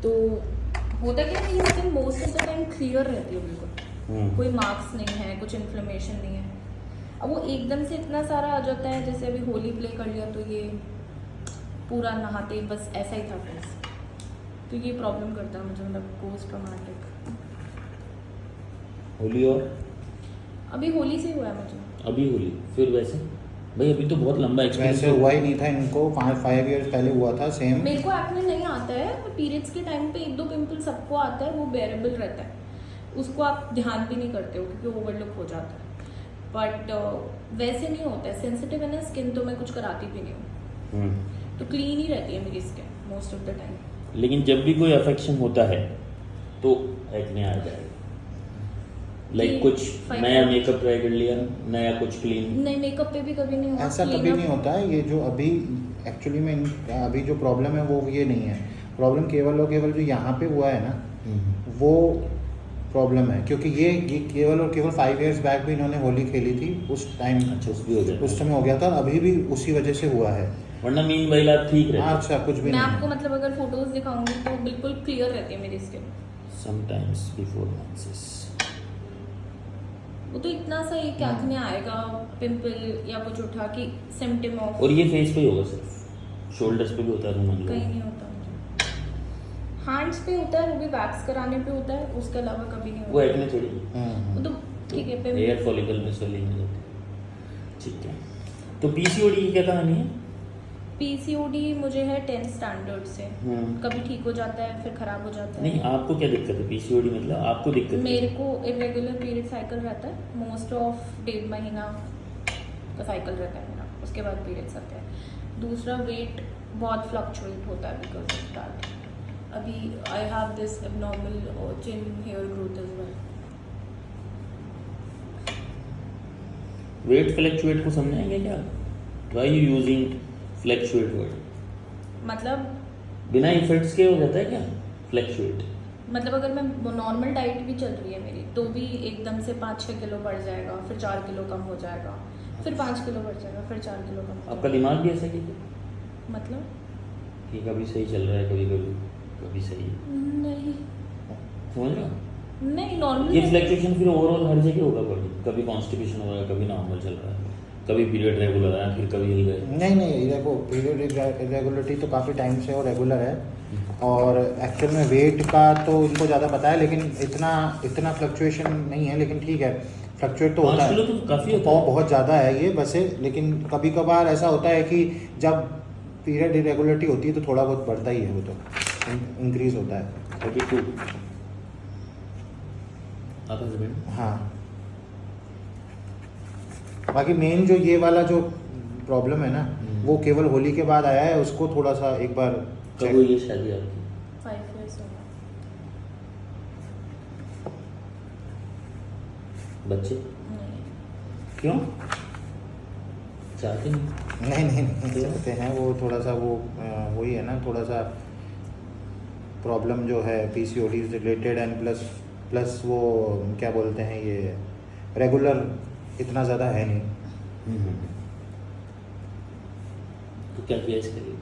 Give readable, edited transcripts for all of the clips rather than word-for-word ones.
तो होता क्या है, मेरी skin most of the time clear रहती है बिल्कुल, कोई मार्क्स नहीं है, कुछ इन्फ्लेमेशन नहीं है। अब वो एकदम से इतना सारा आ जाता है, जैसे अभी होली प्ले कर लिया तो ये पूरा नहाते बस ऐसा ही था फेस, तो ये प्रॉब्लम करता है मुझे, मतलब पोस्ट ट्रॉमेटिक। होली और अभी होली से हुआ है मुझे। अभी होली, फिर वैसे भाई अभी तो बहुत लंबा एक्सपीरियंस वैसे हुआ ही नहीं था इनको, 5 इयर्स पहले हुआ था सेम। मेरे को एक्ने नहीं आता है, पीरियड्स के टाइम पे 1-2 पिंपल सबको आता है, वो बेरेबल रहता है, उसको आप ध्यान भी नहीं करते हो क्योंकि ओवरलुक हो जाता है। बट वैसे नहीं होता है, सेंसिटिव है ना स्किन, तो मैं कुछ कराती भी नहीं हूँ, तो क्लीन ही रहती है मेरी skin most of the time. लेकिन जब भी कोई अफेक्शन होता है तो एक्ने आ जाएगा। लाइक कुछ नया मेकअप ट्राई कर लिया, नया कुछ क्लीन। नहीं, मेकअप पे भी कभी नहीं हुआ, ऐसा कभी नहीं होता है। ये जो अभी एक्चुअली में अभी जो प्रॉब्लम है वो ये नहीं है, प्रॉब्लम केवल और केवल जो यहाँ पे हुआ है ना वो प्रॉब्लम है, क्योंकि ये केवल और केवल 5 इयर्स बैक भी इन्होंने होली खेली थी उस टाइम। अच्छा, उस समय हो गया था, अभी भी उसी वजह से हुआ है, वरना मीन भाई आप ठीक रहते। अच्छा कुछ भी मैं नहीं आपको मतलब अगर फोटोज दिखाऊंगी तो बिल्कुल क्लियर रहती है मेरी स्किन। समटाइम्स बिफोर मेंसेस वो तो इतना सा एक एक्ने आएगा, पिंपल या कुछ उठा कि सिम्पटम ऑफ। और ये फेस पे ही होगा सिर्फ, शोल्डर्स पे भी होता है रूमाल कहीं नहीं होता मुझे, हैंड्स पे होता है, वो भी वैक्स कराने पे होता है, उसके अलावा कभी नहीं वो होता। एक्ने थोड़ी वो तो ठीक है, हेयर फॉलिकल में स्वेलिंग हो जाती है। ठीक है, तो पीसीओडी की क्या कहानी है? पीसीओडी मुझे है 10 स्टैंडर्ड से, कभी ठीक हो जाता है फिर खराब हो जाता है। नहीं, आपको क्या दिक्कत है? पीसीओडी मतलब आपको दिक्कत है? मेरे को इरेगुलर पीरियड साइकिल रहता है, मोस्ट ऑफ 1.5 महीना का साइकिल रहता है मेरा, उसके बाद पीरियड्स आते हैं। दूसरा वेट बहुत फ्लक्चुएट होता है बिकॉज ऑफ दैट। अभी I have this abnormal chin hair growth as well. Weight fluctuate को समझाएंगे क्या? Why you using fluctuate word? मतलब बिना इफेक्ट्स के हो जाता है क्या फ्लक्चुएट? मतलब अगर मैं नॉर्मल डाइट भी चल रही है मेरी तो भी एकदम से 5-6 किलो बढ़ जाएगा, फिर 4 किलो कम हो जाएगा, फिर 5 किलो बढ़ जाएगा, फिर 4 किलो कम हो आपका दिमाग भी ऐसा ही है मतलब कि कभी सही चल रहा है, कभी कभी कभी सही है? नहीं समझ रहे हो? नहीं, नॉर्मल ये फ्लक्चुएशन फिर ओवरऑल हर जगह होगा बॉडी, कभी कॉन्स्टिपेशन हो रहा है, कभी नॉर्मल चल रहा है, कभी पीरियड रेगुलर है, फिर कभी हिल गए। नहीं देखो, पीरियड इरेगुलरिटी तो काफ़ी टाइम से और रेगुलर है, और एक्चुअल में वेट का तो इनको ज़्यादा पता है, लेकिन इतना फ्लक्चुएशन नहीं है, लेकिन ठीक है फ्लक्चुएट तो होता है, तो काफ़ी होता है। बहुत ज़्यादा है ये वैसे, लेकिन कभी कभार ऐसा होता है कि जब पीरियड इरेगुलरिटी होती है तो थोड़ा बहुत बढ़ता ही है, वो तो इंक्रीज होता है। 32 आप हस्बैंड? हाँ, बाकी मेन जो ये वाला जो प्रॉब्लम है ना वो केवल होली के बाद आया है, उसको थोड़ा सा एक बार कब हुई है शादी आपकी? 5 years हो गए। बच्चे? नहीं, क्यों चाहते नहीं? नहीं चाहते हैं, वो थोड़ा सा वो वही है ना, थोड़ा सा प्रॉब्लम जो है पीसीओडी से रिलेटेड, एंड प्लस वो क्या बोलते हैं, ये रेगुलर इतना ज़्यादा है नहीं। तो क्या किया इसके लिए?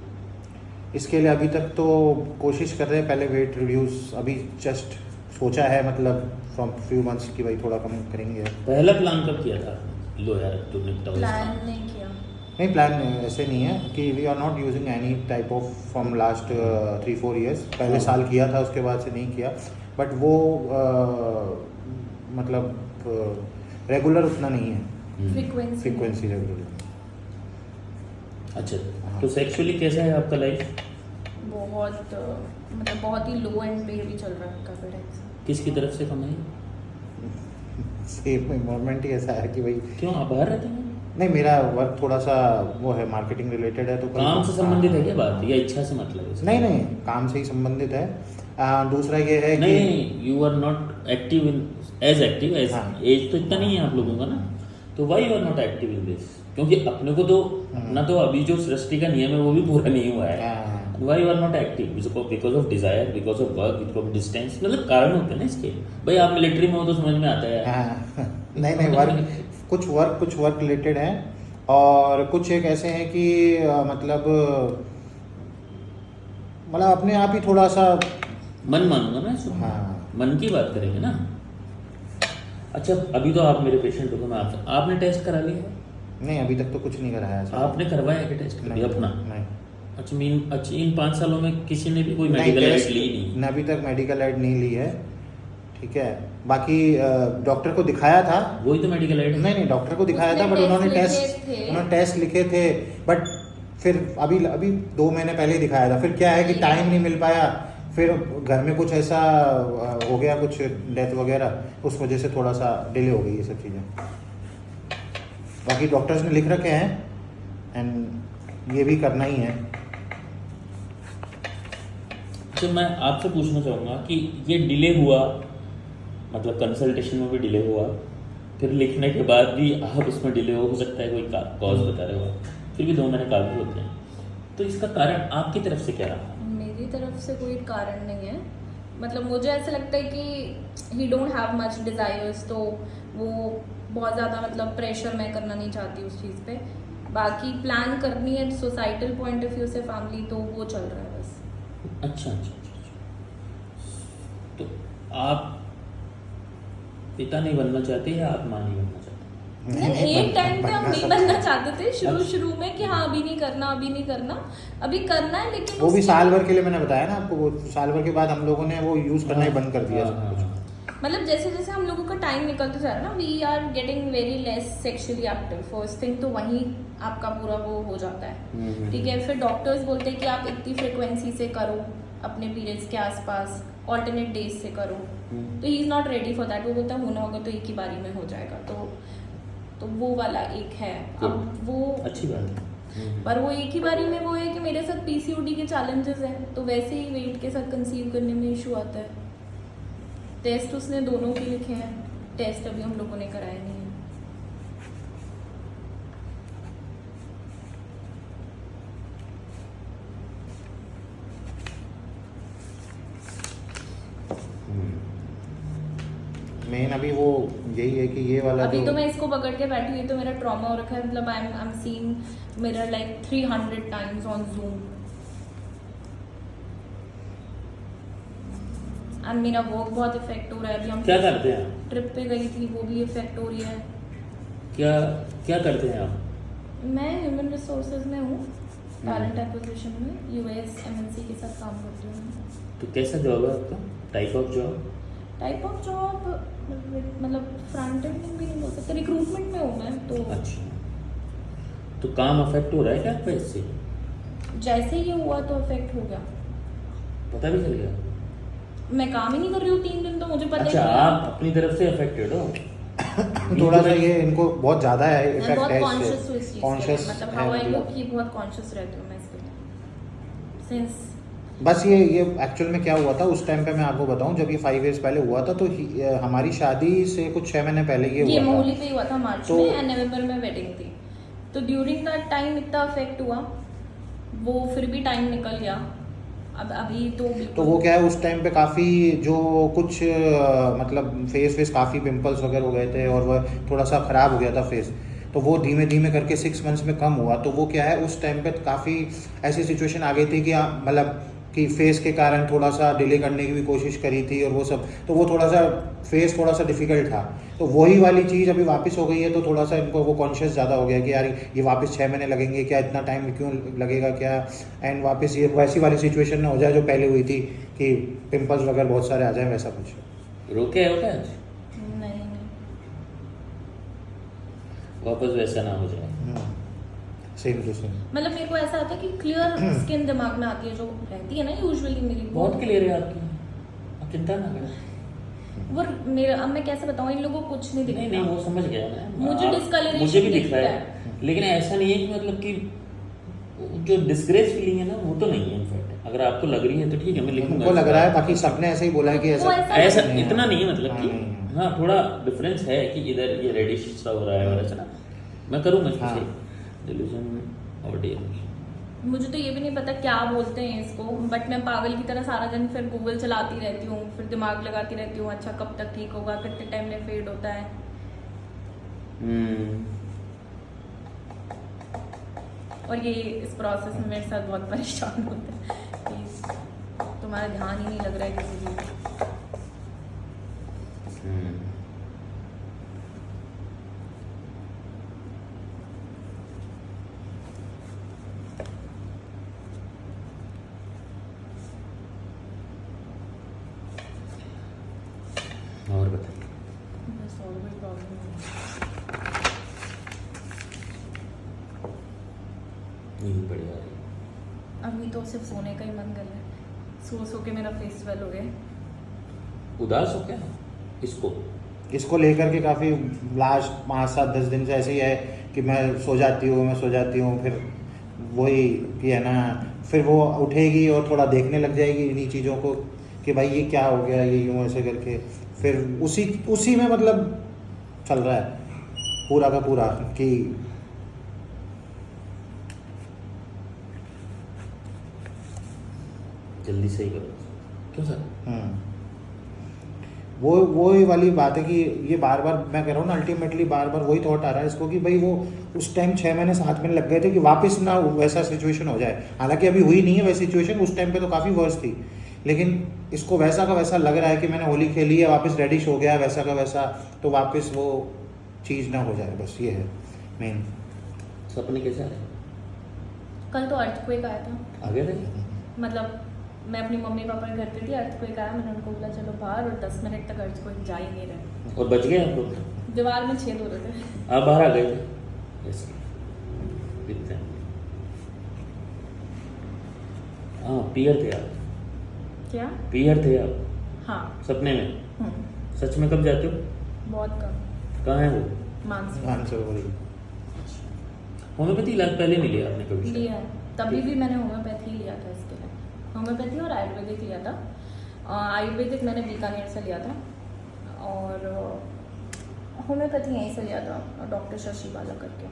इसके लिए अभी तक तो कोशिश कर रहे हैं, पहले वेट रिड्यूस, अभी जस्ट सोचा है मतलब फ्रॉम फ्यू मंथ्स की भाई थोड़ा कम करेंगे। पहला प्लान कब किया था? लो यार तुम निपटाओ प्लान इसका। नहीं किया। नहीं, प्लान ऐसे नहीं है कि we are not using any type of from last 3-4 years, पहले साल किया था उसके बाद से नहीं किया, बट वो मतलब रेगुलर उतना नहीं है, फ्रीक्वेंसी रेगुलर। अच्छा, तो सेक्सुअली कैसा है आपका लाइफ? बहुत मतलब बहुत ही लो एंड पे भी चल रहा है काफी टाइम से। किसकी तरफ से कमाई? सेम इन्वायरमेंट ही ऐसा है कि भाई, क्यों आप बाहर रहते हैं? नहीं मेरा वर्क थोड़ा सा वो है, मार्केटिंग रिलेटेड है, तो काम से संबंधित है क्या बात, या इच्छा से मतलब है? नहीं काम से ही संबंधित है। दूसरा ये है कि नहीं, you are not active in as active as, as तो इतना नहीं है आप लोगों का ना, तो why you are not active in this? क्योंकि अपने को तो ना, तो अभी जो सृष्टि का नियम है वो भी पूरा नहीं हुआ है। Why you are not active? Because of desire, because of work, because of distance, मतलब कारण होते हैं ना इसके। भाई आप मिलिट्री में हो तो समझ में आता है। नहीं कुछ वर्क रिलेटेड है, और कुछ एक ऐसे हैं कि मतलब मतलब अपने आप ही थोड़ा सा मन मानूंगा ना इसको। हाँ। मन की बात करेंगे ना। अच्छा अभी तो आप मेरे पेशेंट हो, मैं आपने टेस्ट करा लिया है? नहीं अभी तक तो कुछ नहीं कराया सर। आपने करवाया क्या टेस्ट नहीं, अपना? नहीं। अच्छा इन 5 सालों में किसी ने भी कोई नहीं, मेडिकल एड टेस्ट ली नहीं? मैंने अभी तक मेडिकल एड नहीं ली है, ठीक है। बाकी डॉक्टर को दिखाया था। वही तो मेडिकल एड है। नहीं डॉक्टर को दिखाया था, उसने बट उन्होंने टेस्ट टेस्ट लिखे थे, बट फिर अभी 2 महीने पहले ही दिखाया था। फिर क्या है कि टाइम नहीं मिल पाया, फिर घर में कुछ ऐसा हो गया, कुछ डेथ वगैरह, उस वजह से थोड़ा सा डिले हो गई ये सब चीज़ें। बाकी डॉक्टर्स ने लिख रखे हैं एंड ये भी करना ही है। तो मैं आपसे पूछना चाहूँगा कि ये डिले हुआ, मतलब कंसल्टेशन में भी डिले हुआ, फिर लिखने के बाद भी आप उसमें डिले हो सकता है, कोई कॉज बता रहे हो, फिर भी 2 महीने काफ़ी होते हैं, तो इसका कारण आपकी तरफ से क्या रहा? मेरी तरफ से कोई कारण नहीं है, मतलब मुझे ऐसा लगता है कि ही डोंट हैव मच डिज़ायर्स, तो वो बहुत ज़्यादा मतलब प्रेशर मैं करना नहीं चाहती उस चीज़ पे। बाकी प्लान करनी है सोसाइटल पॉइंट ऑफ व्यू से फैमिली, तो वो चल रहा है बस। अच्छा। तो आप पिता नहीं बनना चाहते या आप माँ नहीं बनना चाहते? नहीं, एक टाइम पे हम नहीं बनना चाहते थे शुरू में कि हाँ अभी नहीं करना, अभी करना है, लेकिन वो भी साल भर के लिए, मैंने बताया ना आपको, वो साल भर के बाद हम लोगों ने वो यूज़ करना ही बंद कर दिया सब कुछ। मतलब जैसे जैसे हम लोगों का टाइम निकलते जा रहा है ना, we are getting very less sexually active first thing, तो वहीं आपका पूरा वो हो जाता है, ठीक है। फिर डॉक्टर्स बोलते हैं कि आप इतनी फ्रिक्वेंसी से करो, अपने पीरियड्स के आसपास ऑल्टरनेट डेज से करो, तो he is not ready for that. वो बोलता है होना होगा तो एक ही बारी में हो जाएगा, तो वो वाला एक है। अब वो अच्छी बात है, पर वो एक ही बारी में वो है कि मेरे साथ पीसीओडी के चैलेंजेस हैं, तो वैसे ही वेट के साथ कंसीव करने में इशू आता है। टेस्ट उसने दोनों के लिखे हैं, टेस्ट अभी हम लोगों ने कराए नहीं है। मेन अभी वो यही है कि ये वाला अभी जो तो मैं इसको पकड़ के बैठी हुई, तो मेरा ट्रॉमा हो रखा है, मतलब I am seeing mirror like 300 times on zoom, and मेरा वर्क बहुत इफेक्ट हो रहा है। अभी हम क्या करते हैं? ट्रिप पे गई थी, वो भी इफेक्ट हो रही है। क्या करते हैं आप? मैं ह्यूमन रिसोर्सेज में हूँ, टैलेंट एक्विजिशन में, यूएस एमएनसी के साथ काम करती हूँ। तो कैसा जॉब है आपका? टाइप ऑफ जॉब मतलब फ्रंट एंड भी नहीं बोल सकते, रिक्रूटमेंट में हूँ मैं तो। अच्छा, तो काम अफेक्ट हो रहा है क्या आपका इससे? जैसे ये हुआ तो अफेक्ट हो गया, पता भी चल गया? मैं काम ही नहीं कर रही हूँ 3 दिन, तो मुझे पता अच्छा, ही नहीं। आप अपनी तरफ से अफेक्टेड हो? थोड़ा सा ये इनको बहुत ज़्यादा है मैं इफेक्ट बहुत है कॉन्शियस हूँ इस चीज़ के, मतलब हाउ आई है लुक, ये बहुत कॉन्शियस रहती हूँ मैं इसके सिंस। बस ये एक्चुअल में क्या हुआ था उस टाइम पे, मैं आपको बताऊं, जब ये 5 इयर्स पहले हुआ था, तो हमारी शादी से कुछ 6 महीने पहले ये हुआ मोहाली था। पे हुआ था मार्च तो, में, एंड नवंबर में वेडिंग थी, तो ड्यूरिंग दैट टाइम इतना अफेक्ट हुआ, वो फिर भी टाइम निकल गया। अब अभी तो वो क्या है, उस टाइम पे काफ़ी जो कुछ मतलब फेस काफ़ी पिंपल्स वगैरह हो गए थे, और वह थोड़ा सा ख़राब हो गया था फेस, तो वो धीमे धीमे करके 6 मंथ्स में कम हुआ। तो वो क्या है, उस टाइम पे काफ़ी ऐसी सिचुएशन आ गई थी कि मतलब कि फेस के कारण थोड़ा सा डिले करने की भी कोशिश करी थी और वो सब, तो वो थोड़ा सा फेस थोड़ा सा डिफ़िकल्ट था। तो वही वाली चीज़ अभी वापस हो गई है, तो थोड़ा सा इनको वो कॉन्शियस ज़्यादा हो गया कि यार ये वापस 6 महीने लगेंगे क्या, इतना टाइम क्यों लगेगा क्या, एंड वापस ये वैसी वाली सिचुएशन ना हो जाए जो पहले हुई थी कि पिंपल्स वगैरह बहुत सारे आ जाए, वैसा कुछ। रोके हो क्या आज? नहीं वापस वैसा ना हो जाए। Same to same. मतलब मेरे को ऐसा आता है कि क्लियर स्किन दिमाग में आती है, जो रहती है ना यूजुअली मेरी, बहुत क्लियर है आपकी, आप चिंता ना करें। वो मेरा, अब मैं कैसे बताऊँ, इन लोगों को कुछ नहीं दिखता। नहीं वो समझ गया मैं, मुझे discoloration मुझे भी दिख दिखता रहा है, लेकिन ऐसा नहीं है कि मतलब कि जो डिस्ग्रेस फीलिंग है ना, वो तो नहीं है। इनफैक्ट अगर आपको लग रही है तो ठीक है, मैं लिखूंगा। उनको लग रहा है, बाकी सबने ऐसे ही बोला है कि ऐसा इतना नहीं है, मतलब कि हाँ थोड़ा डिफरेंस है कि इधर ये रेडिश सा हो रहा है और ऐसा ना। मैं करूँगा इससे डिल्यूजन और डिल्यूजन। मुझे तो ये भी नहीं पता क्या बोलते हैं इसको, बट मैं पागल की तरह सारा दिन फिर गूगल चलाती रहती हूँ, फिर दिमाग लगाती रहती हूँ, अच्छा कब तक ठीक होगा, कितने टाइम में फेड होता है। और ये इस प्रोसेस में मेरे साथ बहुत परेशान होते हैं प्लीज। तुम्हारा ध्यान ही नहीं लग रहा है किसी चीज़ पे। और बताइए। बस और कोई प्रॉब्लम नहीं। नींद बढ़िया आ रही है। अभी तो सिर्फ सोने का ही मन कर रहा है। सो के मेरा फेस्टिवल हो गया। उदास हो क्या इसको? इसको लेकर के काफ़ी लास्ट 5-7-10 दिन से ऐसे ही है कि मैं सो जाती हूँ, फिर वही कि है ना, फिर वो उठेगी और थोड़ा देखने लग जाएगी इन्हीं चीज़ों को कि भाई ये क्या हो गया, ये यूँ ऐसे करके, फिर उसी में मतलब चल रहा है पूरा का पूरा कि जल्दी सही करो। क्यों सर? वही वाली बात है कि ये बार बार मैं कह रहा हूँ ना, अल्टीमेटली बार बार वही थॉट आ रहा है इसको कि भाई वो उस टाइम 6 महीने 7 महीने लग गए थे कि वापस ना वैसा सिचुएशन हो जाए। हालांकि अभी हुई नहीं है वैसी सिचुएशन, उस टाइम पे तो काफ़ी वर्स थी, लेकिन इसको वैसा का वैसा लग रहा है कि मैंने होली खेली है, वापस रेडिश हो गया वैसा का वैसा, तो वापस वो चीज़ ना हो जाए, बस ये है मेन। सपने कैसे आ रहे? कल तो अर्थक्वेक आया था। आगे रहे? मतलब मैं अपनी मम्मी पापा के घर पे थी, अर्थक्वेक आया, मैंने उनको बोला चलो बाहर, और 10 मिनट तक अर्थक्वेक जा ही नहीं रहे। और बच गए आप लोग? दीवार में छेद हो रहे थे। आप बाहर आ गए थे? ऐसे दिखते हैं। हाँ, पियर थे आप। क्या? पियर थे आप हाँ। सपने में? सच में कब जाते हो? बहुत कम। कहाँ है वो? मानसरोवर। होम्योपैथी इलाज पहले नहीं लिया आपने कभी? लिया है, तभी भी मैंने होम्योपैथी लिया था इसके लिए। होम्योपैथी और आयुर्वेदिक लिया था। आयुर्वेदिक मैंने बीकानेर से लिया था, और होम्योपैथी यहीं से लिया था, डॉक्टर शशि बाला करके,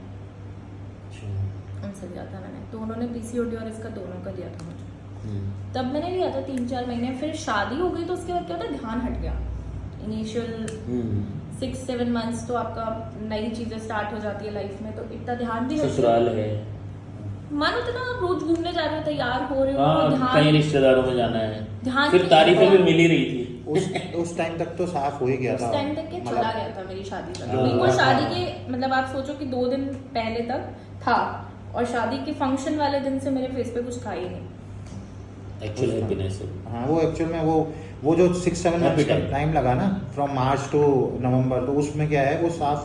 उनसे लिया था मैंने। तो उन्होंने पीसीओडी और इसका दोनों का दिया था मुझे। तब मैंने लिया था 3-4 महीने, फिर शादी हो गई तो उसके बाद क्या होता है, ध्यान हट गया। इनिशियल 6-7 मंथ्स तो आपका नई चीजें स्टार्ट हो जाती है लाइफ में, तो इतना ध्यान भी ससुराल है, मानो तो ना आप रोज घूमने जा रहे हो, तैयार हो रहे हो, हाँ, ध्यान कई रिश्तेदारों में जाना है, ध्यान फिर तारीफें भी मिल ही रही थी। उस टाइम तक तो साफ हो ही गया था। उस टाइम तक के चला गया था मेरी शादी तक। हाँ, बिल्कुल हाँ, शादी हाँ। के मतलब आप सोचो कि 2 दिन पहले तक था, और शादी के फंक्शन वाले दिन से मेरे फेस पे कुछ था ही नहीं। Actual happiness. हाँ, वो एक्चुअल में वो जो 6-7 मंथ्स का टाइम लगा ना, फ्रॉम मार्च टू नवंबर, तो उसमें क्या है वो साफ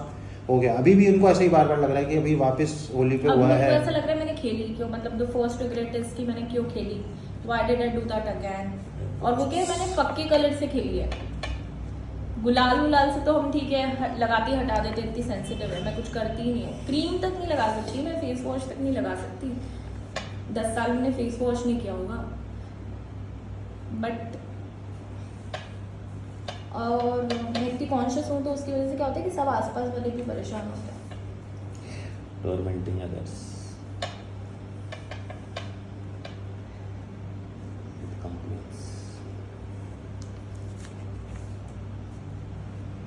हो गया। अभी भी उनको ऐसे ही बार बार लग रहा है कि अभी वापस होली पे अब हुआ मुझे है। ऐसा लग रहा है मैंने खेली क्यों, मतलब द फर्स्ट रिग्रेट इज कि मैंने क्यों खेली, why did I do that again. और वो क्या है, मैंने पक्के कलर से खेली है। गुलाल से तो हम ठीक है लगाती हटा देते, इतनी सेंसिटिव है, मैं कुछ करती ही नहीं हूँ। क्रीम तक नहीं लगा सकती मैं, फेस वॉश तक नहीं लगा सकती। 10 साल मैंने फेस वॉश नहीं किया होगा। बट और मैं इतनी कॉन्शियस हूँ तो उसकी वजह से क्या होता है कि सब आसपास वाले भी परेशान होते हैं। Tormenting others.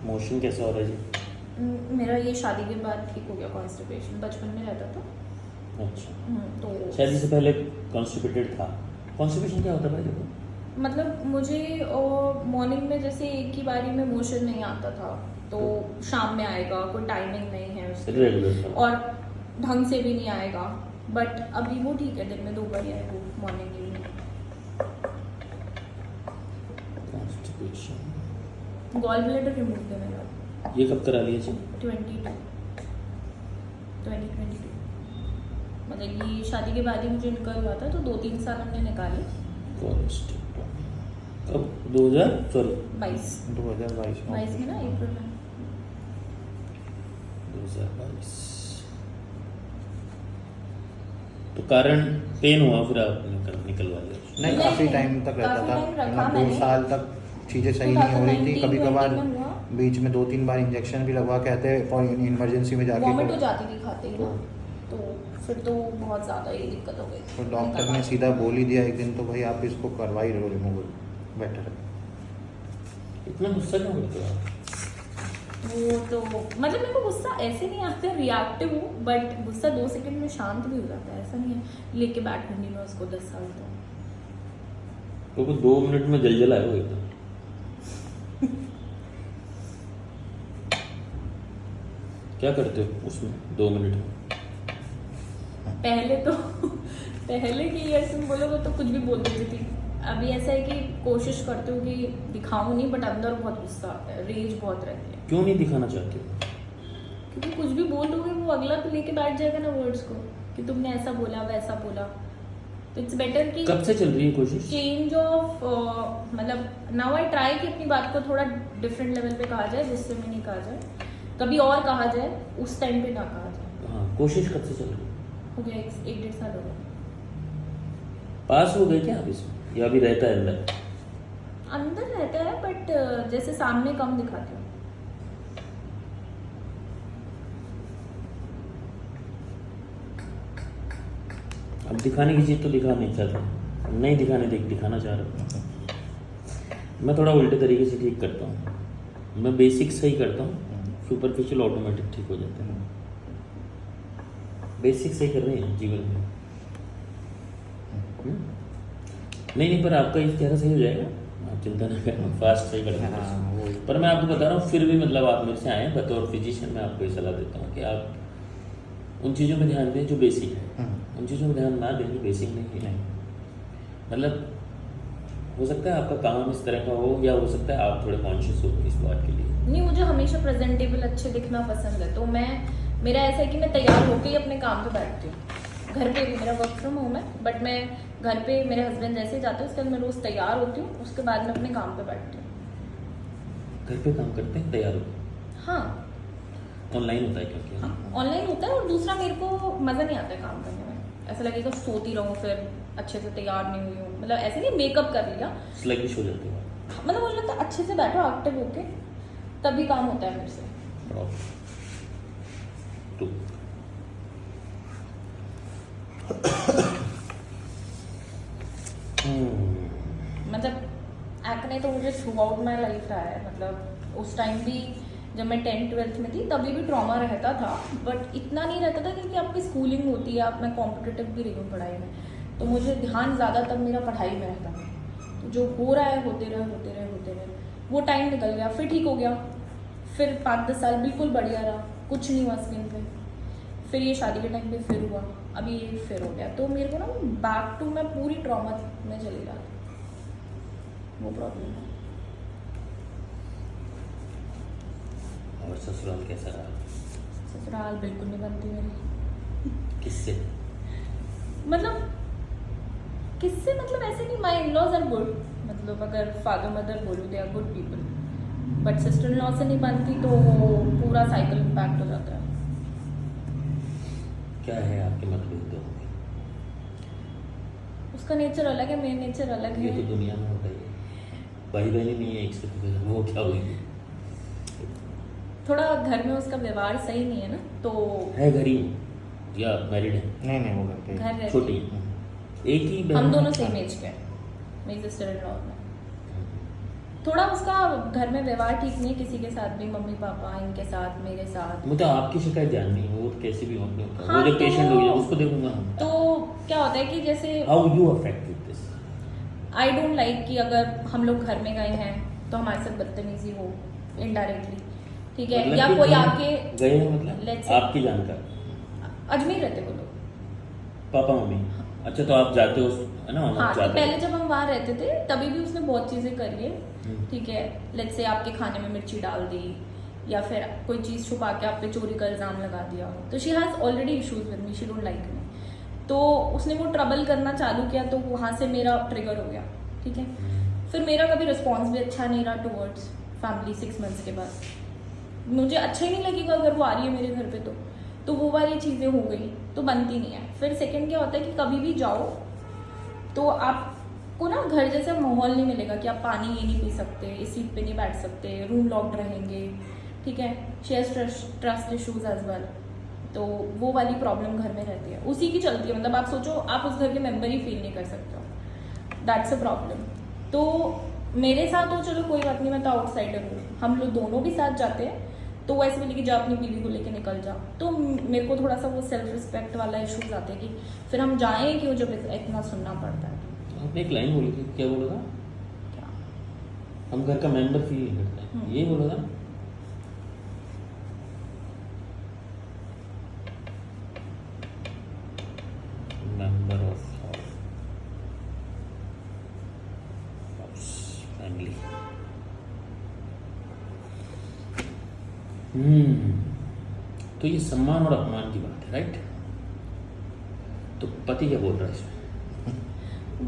मोशन कैसा हो रहा है जी? मेरा ये शादी के बाद ठीक हो गया कॉन्स्टिपेशन, बचपन में रहता था। अच्छा, तो शादी से पहले कॉन्स्टिपेटेड था। कॉन्स्टिपेशन क्या होता है भाई? देखो, मतलब मुझे मॉर्निंग में जैसे एक ही बारी में मोशन नहीं आता था, तो शाम में आएगा, कोई टाइमिंग नहीं है उसकी, रेगुलर और ढंग से भी नहीं आएगा। बट अभी वो ठीक है, दिन में 2 बार आए वो, morning evening. Constipation. Gall bladder remove किया मैंने। ये कब करा लिया जी? 2022 मतलब ये शादी के बाद ही मुझे इनकर हुआ था, तो 2-3 साल हमने निकाले। कब? 2022 22 में ना, अप्रैल में। 2022। तो कारण पेन हुआ, फिर आप निकलवा लिया? नहीं, काफ़ी टाइम तक रहता काफी टाइम था, रखा 2 मैंने। साल तक चीज़ें सही नहीं हो रही थी। कभी कभार 2019 में हुआ। बीच में 2-3 बार इंजेक्शन भी लगवा के आते हैं, इमरजेंसी में जाके वॉमिट हो जाती थी खाते ही ना, तो फिर तो बहुत ज़्यादा ही दिक्कत हो गई। तो डॉक्टर ने सीधा बोल ही दिया एक दिन, तो भाई आप इसको करवा ही रहो रिमूवल, बेटर है। इतना गुस्सा क्यों करते हो आप? वो तो मतलब मेरे को गुस्सा ऐसे नहीं आता, रिएक्टिव हूँ, बट गुस्सा 2 सेकंड में शांत भी हो जाता है, ऐसा नहीं है लेके बैठ दूंगी मैं उसको 10 साल तो। क्योंकि 2 मिनट में जल आए हो एकदम। क्या करते हो उसमें 2 मिनट में? पहले की ईयर्स में बोलोगे तो कुछ भी बोल देती थी। अभी ऐसा है कि कोशिश करती हूँ कि दिखाऊं नहीं, बट अंदर बहुत गुस्सा आता है, रेज बहुत रहती है। क्यों नहीं दिखाना चाहते हो? क्योंकि कुछ भी बोल दोगे वो अगला तो लेके बैठ जाएगा ना वर्ड्स को, कि तुमने ऐसा बोला वैसा बोला। तो इट्स बेटर कि कब से चल रही है कोशिश? चेंज ऑफ मतलब नाउ आई ट्राई कि अपनी बात को थोड़ा डिफरेंट लेवल पे कहा जाए, गुस्से में नहीं कहा जाए, कभी और कहा जाए, उस टाइम पे ना कहा जाए। हाँ, कोशिश कब से चल रही है? हो गया 1-1.5 साल हो गया। पास हो गए क्या आप इसमें, या अभी रहता है अंदर? अंदर रहता है, बट जैसे सामने कम दिखाती हूँ। अब दिखाने की चीज़ तो दिखा नहीं चाहता, नहीं दिखाना चाह रहा हूँ। मैं थोड़ा उल्टे तरीके से ठीक करता हूँ, मैं बेसिक सही करता हूँ, सुपरफिशियल ऑटोमेटिक ठीक हो जाते हैं। बेसिक सही कर रहे हैं जीवन में। नहीं, पर आपका इस चेहरा सही हो जाएगा, आप चिंता ना करें, फास्ट सही कर देंगे। पर मैं आपको बता रहा हूँ, फिर भी मतलब आप मेरे से आए बतौर फिजिशियन, मैं आपको ये सलाह देता हूँ कि आप उन चीज़ों में ध्यान दें जो बेसिक है, उन चीज़ों में ध्यान ना दें जो बेसिक नहीं है। मतलब हो सकता है आपका काम इस तरह का हो, या हो सकता है आप थोड़े कॉन्शियस हो इस बात के लिए। नहीं, मुझे हमेशा प्रेजेंटेबल अच्छे दिखना पसंद है, तो मेरा ऐसा है कि मैं तैयार होकर ही अपने काम पे बैठती हूँ। घर पे भी मेरा वर्क फ्रॉम होम है, बट मैं घर पे मेरे हस्बैंड जैसे जाते हैं उसके बाद मैं रोज़ तैयार होती हूँ, उसके बाद मैं अपने काम पे बैठती हूँ। घर पे काम करते हैं तैयार हो? हाँ, ऑनलाइन होता है क्योंकि हाँ ऑनलाइन होता है। और दूसरा, मेरे को मज़ा नहीं आता है काम करने में, ऐसा लगेगा सोती रहूँ, फिर अच्छे से तैयार नहीं हुई हूँ, मतलब ऐसे नहीं मेकअप कर लिया, स्लगिश हो जाते हो। मतलब मुझे लगता है अच्छे से बैठो एक्टिव होके, तभी काम होता है मेरे से। तो मतलब एक्ने तो मुझे थ्रू आउट माई लाइफ रहा है। मतलब उस टाइम भी जब मैं 10th-12th में थी तभी भी ट्रॉमा रहता था, बट इतना नहीं रहता था क्योंकि आपकी स्कूलिंग होती है, आप मैं कॉम्पिटिटिव भी रही हूँ पढ़ाई में, तो मुझे ध्यान ज़्यादा तब मेरा पढ़ाई में रहता था। तो जो हो रहा है होते रहे वो टाइम निकल गया, फिर ठीक हो गया, फिर 5-10 साल बिल्कुल बढ़िया रहा, कुछ नहीं हुआ स्किन पे, फिर ये शादी के टाइम पे फिर हुआ, अभी ये फिर हो गया। तो मेरे को ना बैक टू मैं पूरी ट्रॉमा में चली रहा था, वो प्रॉब्लम है। और ससुराल कैसा रहा? ससुराल बिल्कुल नहीं बनती मेरी। किससे? मतलब किससे, मतलब ऐसे नहीं, my in laws are good, मतलब अगर फादर मदर बोलूँ they are good people, but sister in law से नहीं बनती तो वो पूरा साइकिल इम्पैक्ट हो जाता है। क्या है आपके मतलब तो? उसका नेचर अलग है, मेरा नेचर अलग ये है। तो दुनिया में होता ही है, भाई बहनी नहीं है एक से, वो क्या होगी? थोड़ा घर में उसका व्यवहार सही नहीं है ना, तो है घर ही या मैरिड है? नहीं वो करते हैं। घर रहती छोटी है। एक ही बहन? हम दोनों सेम एज के हैं, मेरी सिस्टर इन लॉ में। थोड़ा उसका घर में व्यवहार ठीक नहीं है किसी के साथ भी, मम्मी पापा इनके साथ, मेरे साथ। मुझे आपकी शिकायत जाननी है, वो कैसे भी अपने ऊपर। हाँ, वो जो तो पेशेंट हो गया उसको देखूंगा हम। तो क्या होता है कि जैसे how you affect with this? I don't like कि अगर हम लोग घर में गए हैं तो हमारे साथ बदतमीजी हो इनडायरेक्टली, ठीक है, मतलब या कि कोई कहाँ आके गए हैं, मतलब Let's say- आपकी जानकार अजमेर रहते वो लोग। Papa mummy? अच्छा, तो आप जाते हो है ना? हाँ, तो जाते पहले हो। जब हम वहाँ रहते थे तभी भी उसने बहुत चीज़ें करी है, ठीक है, लेट्स से आपके खाने में मिर्ची डाल दी, या फिर कोई चीज़ छुपा के आप पे चोरी का इल्ज़ाम लगा दिया। तो she has already issues with me, she don't like me. तो उसने वो ट्रबल करना चालू किया, तो वहाँ से मेरा ट्रिगर हो गया, ठीक है। फिर मेरा कभी रिस्पॉन्स भी अच्छा नहीं रहा टुवर्ड्स फैमिली। 6 मंथ्स के बाद मुझे अच्छा ही नहीं लगेगा अगर वो आ रही है मेरे घर पे, तो वो वाली चीज़ें हो गई, तो बनती नहीं है। फिर सेकंड क्या होता है कि कभी भी जाओ तो आपको ना घर जैसा माहौल नहीं मिलेगा, कि आप पानी ये नहीं पी सकते, इस सीट पे नहीं बैठ सकते, रूम लॉक्ड रहेंगे, ठीक है, share trust issues as well. तो वो वाली प्रॉब्लम घर में रहती है, उसी की चलती है। मतलब आप सोचो, आप उस घर के मेंबर ही फील नहीं कर सकते हो, दैट्स अ प्रॉब्लम। तो मेरे साथ तो चलो कोई बात नहीं, मैं तो आउटसाइडर हूँ, हम लोग दोनों भी साथ जाते हैं, तो वो ऐसे बोले कि जा अपनी बीवी को लेके निकल जा। तो मेरे को थोड़ा सा वो सेल्फ रिस्पेक्ट वाला इशूज आते हैं कि फिर हम जाएं क्यों जब इतना सुनना पड़ता है। आपने एक लाइन बोली थी, क्या बोला था? क्या? हम घर का मेंबर फील करते हैं, ये बोला था। Member of family. तो ये सम्मान और अपमान की बात है, राइट? तो पति क्या बोल रहा है इसमें?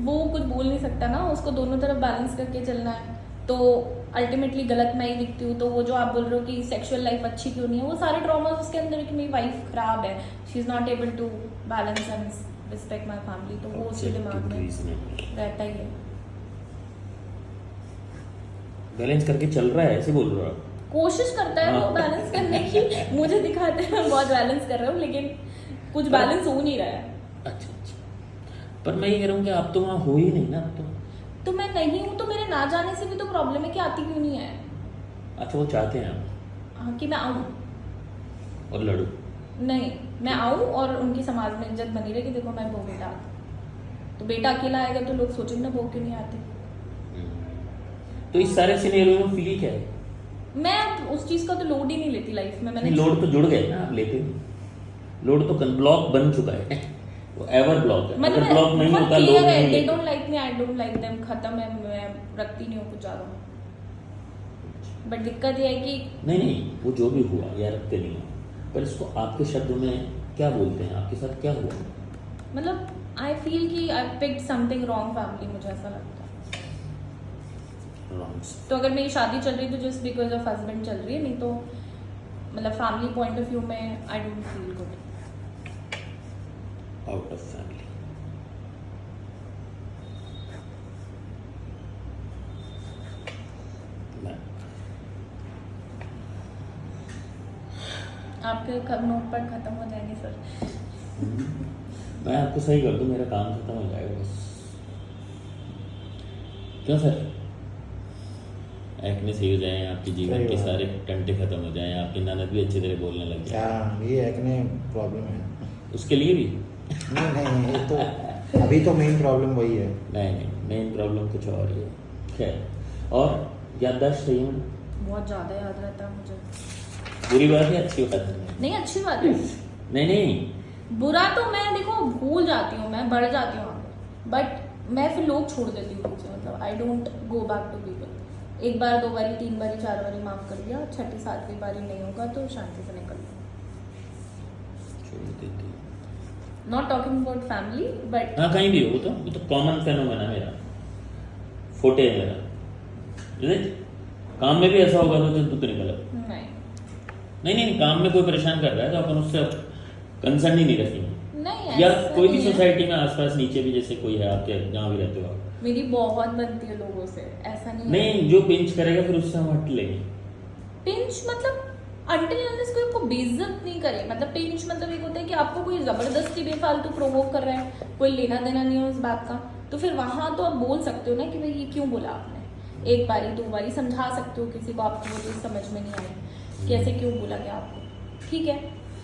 वो कुछ बोल नहीं सकता ना, उसको दोनों तरफ बैलेंस करके चलना है। तो अल्टीमेटली गलत मैं ही दिखती हूँ। तो वो जो आप बोल रहे हो कि सेक्सुअल लाइफ अच्छी क्यों नहीं है, वो सारे ट्रॉमास उसके अंदर है कि मेरी वाइफ खराब है, she is not able to balance and respect my family. तो वो उसके दिमाग में रहता ही है। बैलेंस करके चल रहा है, ऐसे बोल रहा है? कोशिश करता है वो बैलेंस करने की, मुझे दिखाते हैं मैं बहुत बैलेंस कर रहा हूँ, लेकिन कुछ बैलेंस हो नहीं रहा है। अच्छा, पर मैं ये कह रहा हूँ कि आप तो वहाँ हो ही नहीं ना, अब तो मैं नहीं हूँ तो मेरे ना जाने से भी तो प्रॉब्लम है कि आती क्यों नहीं है। अच्छा, वो चाहते हैं आप? हाँ, कि मैं आऊँ और लड़ू? नहीं, मैं आऊँ और उनकी समाज में इज्जत बनी रहे कि देखो मैं बहू बेटा। तो बेटा अकेला आएगा तो लोग सोचेंगे ना बहू क्यों नहीं आती। तो इस सारे सिनेरियो में फील क्या है? मैं उस चीज का तो लोड ही नहीं लेती लाइफ में। मैंने लोड तो जुड़ गए ना आप लेते, लोड तो ब्लॉक बन चुका है, वो एवर ब्लॉक है। अगर ब्लॉक नहीं होता, लोड नहीं they don't like me, I don't like them, खत्म है। मैं रखती नहीं हूँ कुछ ज्यादा। बट दिक्कत ये है कि नहीं, वो जो भी हुआ या रखते नहीं हो, पर इसको आपके शब्दों में क्या बोलते हैं? आपके साथ क्या हुआ? मतलब आई फील कि I picked something wrong family, मुझे ऐसा लगता है। तो अगर मेरी शादी चल रही है तो जस्ट बिकॉज ऑफ हस्बैंड चल रही है, नहीं तो मतलब फैमिली पॉइंट ऑफ व्यू में I don't feel good out of family. आपके कब नोट पर खत्म हो जाएंगे सर? मैं आपको सही कर दूं, मेरा काम खत्म हो जाएगा बस। क्यों सर? एक्ने सही हो जाए, आपके जीवन के सारे टंटे खत्म हो जाएं, आपकी ननद भी अच्छी तरह बोलने लग जाए। हाँ, ये एक्ने प्रॉब्लम है। उसके लिए भी नहीं, ये तो अभी तो मेन प्रॉब्लम वही है। नहीं, मेन प्रॉब्लम कुछ और ही है। खैर, और याददाश्त सही है? बहुत ज़्यादा याद रहता है मुझे। बुरी बात है, अच्छी बात है? नहीं, अच्छी बात है। नहीं, बुरा तो मैं देखो भूल जाती हूँ, मैं बढ़ जाती हूँ, बट मैं फिर लोग छोड़ देती हूँ मुझे। मतलब I don't go back to people. एक बार, दो बारी, तीन बारी, चार बारी माफ कर दिया, छठी सातवीं बारी नहीं होगा तो शांति से निकल लो। Not talking about family but हाँ, कहीं भी हो, वो तो कॉमन फेनोमेना है मेरा, फोटे है मेरा। काम में भी ऐसा होगा तो तू निकल। नहीं, काम में कोई परेशान कर रहा है तो अपन उससे कंसर्न ही नहीं रखेंगे। नहीं, या कोई भी सोसाइटी में आसपास नीचे भी जैसे कोई है आपके, जहाँ भी रहते हो आप, मेरी बहुत बनती है लोगों से, ऐसा नहीं जो पिंच करेगा फिर उससे हम हट लेंगे। पिंच मतलब अनटिल अनलेस कोई आपको बेइज्जत नहीं करे। मतलब पिंच मतलब एक होता है कि आपको कोई जबरदस्ती बेफालतू प्रोवोक कर रहा है, कोई लेना देना नहीं है उस बात का, तो फिर वहां तो आप बोल सकते हो ना कि भाई ये क्यों बोला आपने। एक बारी, दो बारी समझा सकते हो किसी को, आपको वो चीज़ समझ में नहीं आई कि ऐसे क्यों बोला गया आपको, ठीक है।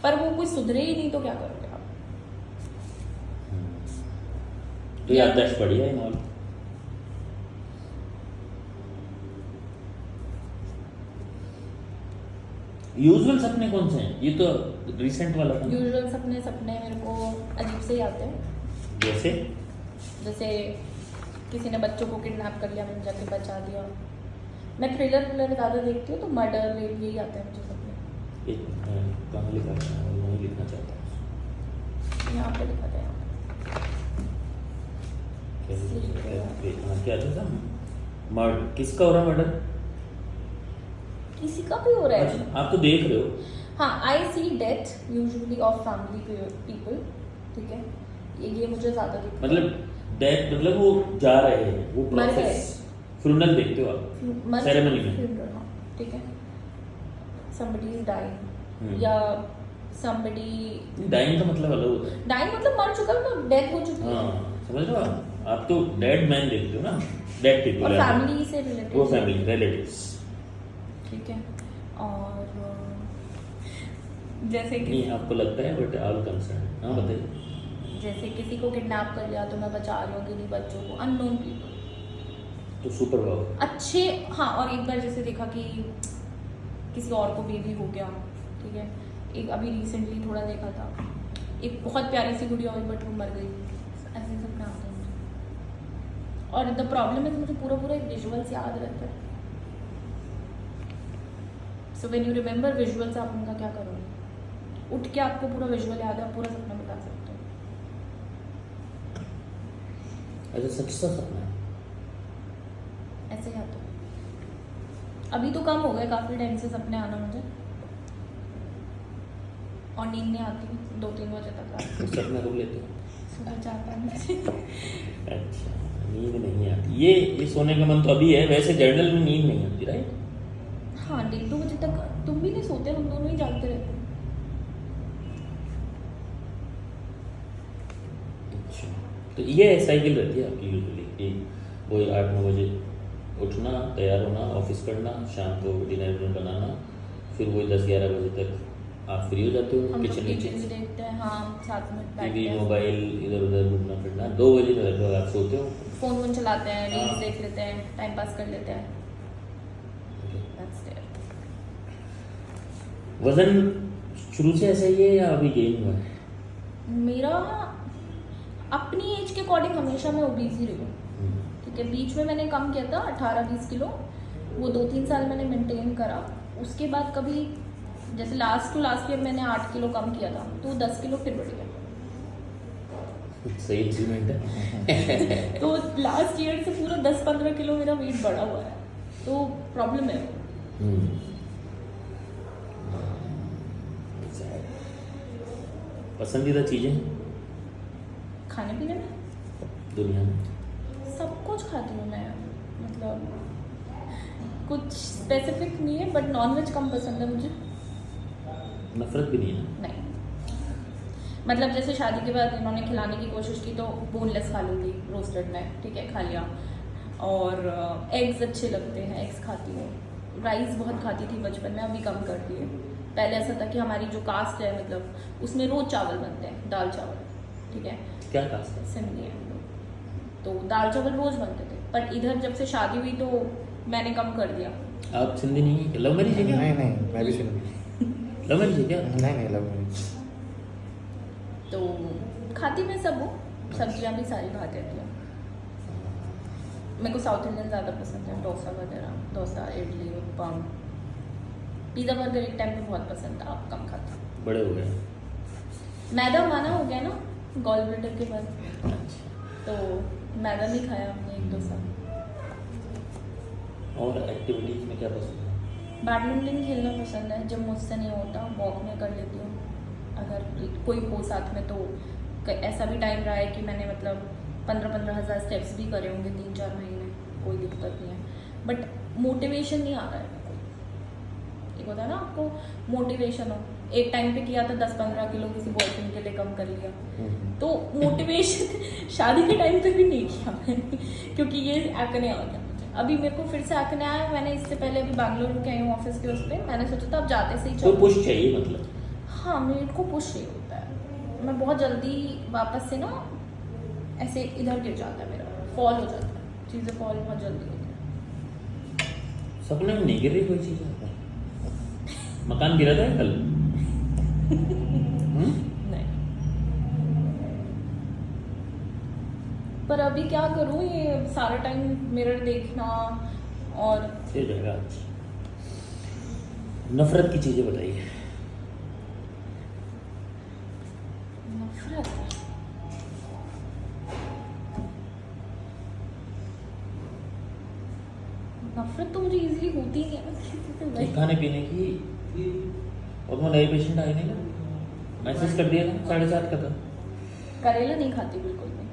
पर वो कोई सुधरे ही नहीं तो क्या करोगे आप? तो याददाश्त बढ़िया है मॉल। यूजुअल सपने कौन से हैं? ये तो रिसेंट वाला था। यूजुअल सपने मेरे को अजीब से ही आते हैं। जैसे किसी ने बच्चों को किडनैप कर लिया, मैंने जाके बचा दिया। मैं थ्रिलर ज़्यादा देखती हूँ तो मर्डर रेप यही आते हैं मुझे सपने। कहाँ लिखा था? वहीं लिखना चाहता हूँ। यहाँ पे लिखा था, यहाँ क्या था? मर्डर किसका हो रहा है? मर्डर किसी का भी हो रहा है। अच्छा, आप तो देख रहे हो। हाँ, I see death usually of family people, ठीक है। ये मुझे ज़्यादा दिखता है। मतलब डेथ मतलब वो जा रहे हैं, वो प्रोसेस। फ्यूनरल देखते हो आप? सेरेमनी में, ठीक है। somebody is dying या somebody डाइंग का मतलब अलग होता है। डाइंग मतलब मर चुका है, मतलब डेथ हो चुकी है। हाँ, समझ रहे हो आप तो डेड मैन देखते हो ना, डेड पीपल और फैमिली से रिलेटेड, वो फैमिली रिलेटिव्स, ठीक है। और जैसे कि नहीं आपको लगता है, बट ऑल कंसर्न। हाँ बताइए। जैसे किसी को किडनैप कर लिया तो मैं बचा रही हूँ किन्हीं बच्चों को, अननोन पीपल। तो सुपर पावर। अच्छे, हाँ। और एक बार जैसे देखा कि किसी और को बेबी हो गया, ठीक है। एक अभी रिसेंटली थोड़ा देखा था, एक बहुत प्यारी सी गुड़िया हुई बट वो मर गई। ऐसे सब ना आते हैं। और द प्रॉब्लम है कि मुझे पूरा पूरा एक विजुअल्स याद रहता है। So when you remember visuals, आप उनका क्या करोगे? उठ के आपको पूरा विजुअल याद है, आप पूरा सपना बता सकते हो। अच्छा, सच सा सपना है। ऐसे ही आता है। अभी तो कम हो गया काफ़ी टाइम से सपने आना मुझे, और नींद नहीं आती 2-3 बजे तक रात तो सपना कब लेते हो? सुबह 4-5 बजे। अच्छा, नींद नहीं आती। ये सोने का मन तो अभी है, वैसे जर्नल में नींद नहीं आती, राइट? हाँ, 1-2 बजे तक तुम भी नहीं सोते, हम दोनों ही जागते रहते हैं। अच्छा, तो ये साइकिल रहती है आपकी यूजुअली कि वही 8-9 बजे उठना, तैयार होना, ऑफिस करना, शाम को डिनर बनाना, फिर वही 10-11 बजे तक आप फ्री हो जाते हो, हम किचन लोग में टीवी देखते हैं, हाँ, साथ में बैठते टीवी, हैं, मोबाइल, इधर उधर घूमना फिरना। 2 बजे में लगभग आप सोते हो। फोन वोन चलाते हैं, रील्स हाँ। देख लेते हैं, टाइम पास कर लेते हैं। That's it. वजन शुरू से ऐसा ही है या अभी गेन हुआ है? मेरा अपनी एज के अकॉर्डिंग हमेशा मैं ओबीज ही रही हूँ, ठीक है। बीच में मैंने कम किया था 18-20 किलो, वो 2-3 साल मैंने मेंटेन करा। उसके बाद कभी जैसे लास्ट टू लास्ट ईयर मैंने 8 किलो कम किया था, तो 10 किलो फिर बढ़ गया। सही अचीवमेंट है। तो लास्ट ईयर से पूरा 10-15 किलो मेरा वेट बढ़ा हुआ है, तो प्रॉब्लम है। पसंदीदा चीजें खाने पीने में दुनिया में? सब कुछ खाती हूँ मैं, मतलब कुछ स्पेसिफिक नहीं है, बट नॉनवेज कम पसंद है मुझे। नफरत भी नहीं है ना? नहीं, मतलब जैसे शादी के बाद इन्होंने खिलाने की कोशिश की तो बोनलेस खा लूँगी रोस्टेड में, ठीक है, खा लिया। और एग्स अच्छे लगते हैं, एग्स खाती हूँ। राइस बहुत खाती थी बचपन में, अभी कम कर दिए। पहले ऐसा था कि हमारी जो कास्ट है, मतलब उसमें रोज चावल बनते हैं, दाल चावल, ठीक है। क्या कास्ट है? सिंधी है, तो दाल चावल रोज बनते थे। पर इधर जब से शादी हुई तो मैंने कम कर दिया। आप सिंधी नहीं है? लव मैरिज है क्या? नहीं, मैं भी सिंधी। लव मैरिज है क्या? नहीं, लव मैरिज। तो खाती मैं सब हूँ, सब्जियाँ भी सारी खा लेती हूँ। मेरे को साउथ इंडियन ज़्यादा पसंद है, डोसा वगैरह, डोसा, इडली, उत्पम। पिज़्ज़ा बर्गर एक टाइम पे बहुत पसंद था, अब कम खाता। बड़े हो गए? मैदा माना हो गया ना गॉल ब्लैडर के बाद, अच्छा। तो मैदा नहीं खाया हमने 1-2 साल। और एक्टिविटीज में क्या पसंद है? बैडमिंटन खेलना पसंद है, जब मुझसे नहीं होता वॉक में कर लेती हूँ। अगर कोई हो साथ में तो ऐसा भी टाइम रहा है कि मैंने मतलब 15-15 हज़ार स्टेप्स भी करे होंगे 3-4 महीने, कोई दिक्कत नहीं है। बट मोटिवेशन नहीं आ रहा है। एक होता है ना आपको मोटिवेशन हो, एक टाइम पे किया था 10-15 किलो किसी बॉयफ्रेंड के लिए कम कर लिया, तो मोटिवेशन शादी के टाइम पे भी नहीं किया मैंने, क्योंकि ये एक्ने आ गया मुझे। अभी मेरे को फिर से एक्ने आया। मैंने इससे पहले अभी बैंगलोर के आई हूँ ऑफिस के उस पर, मैंने सोचा था अब जाते से ही तो पुश चाहिए मतलब? हाँ, मेरे को पुश चाहिए होता है। मैं बहुत जल्दी वापस से ना ऐसे इधर गिर जाता है, मेरा फॉल हो जाता है, चीज़ें फॉल बहुत जल्दी होती है। सपने में नहीं गिर रही कोई चीज़? मकान गिरा था कल? नहीं, पर अभी क्या करूँ, ये सारा टाइम मिरर देखना और ये जगह। नफरत की चीजें बताइए। नफरत नफरत तो मुझे इजीली होती नहीं है किसी से भाई। खाने पीने की। और वो नए पेशेंट आए नहीं ना, मैसेज कर दिया था 7:30 का था। करेला नहीं खाती बिल्कुल नहीं।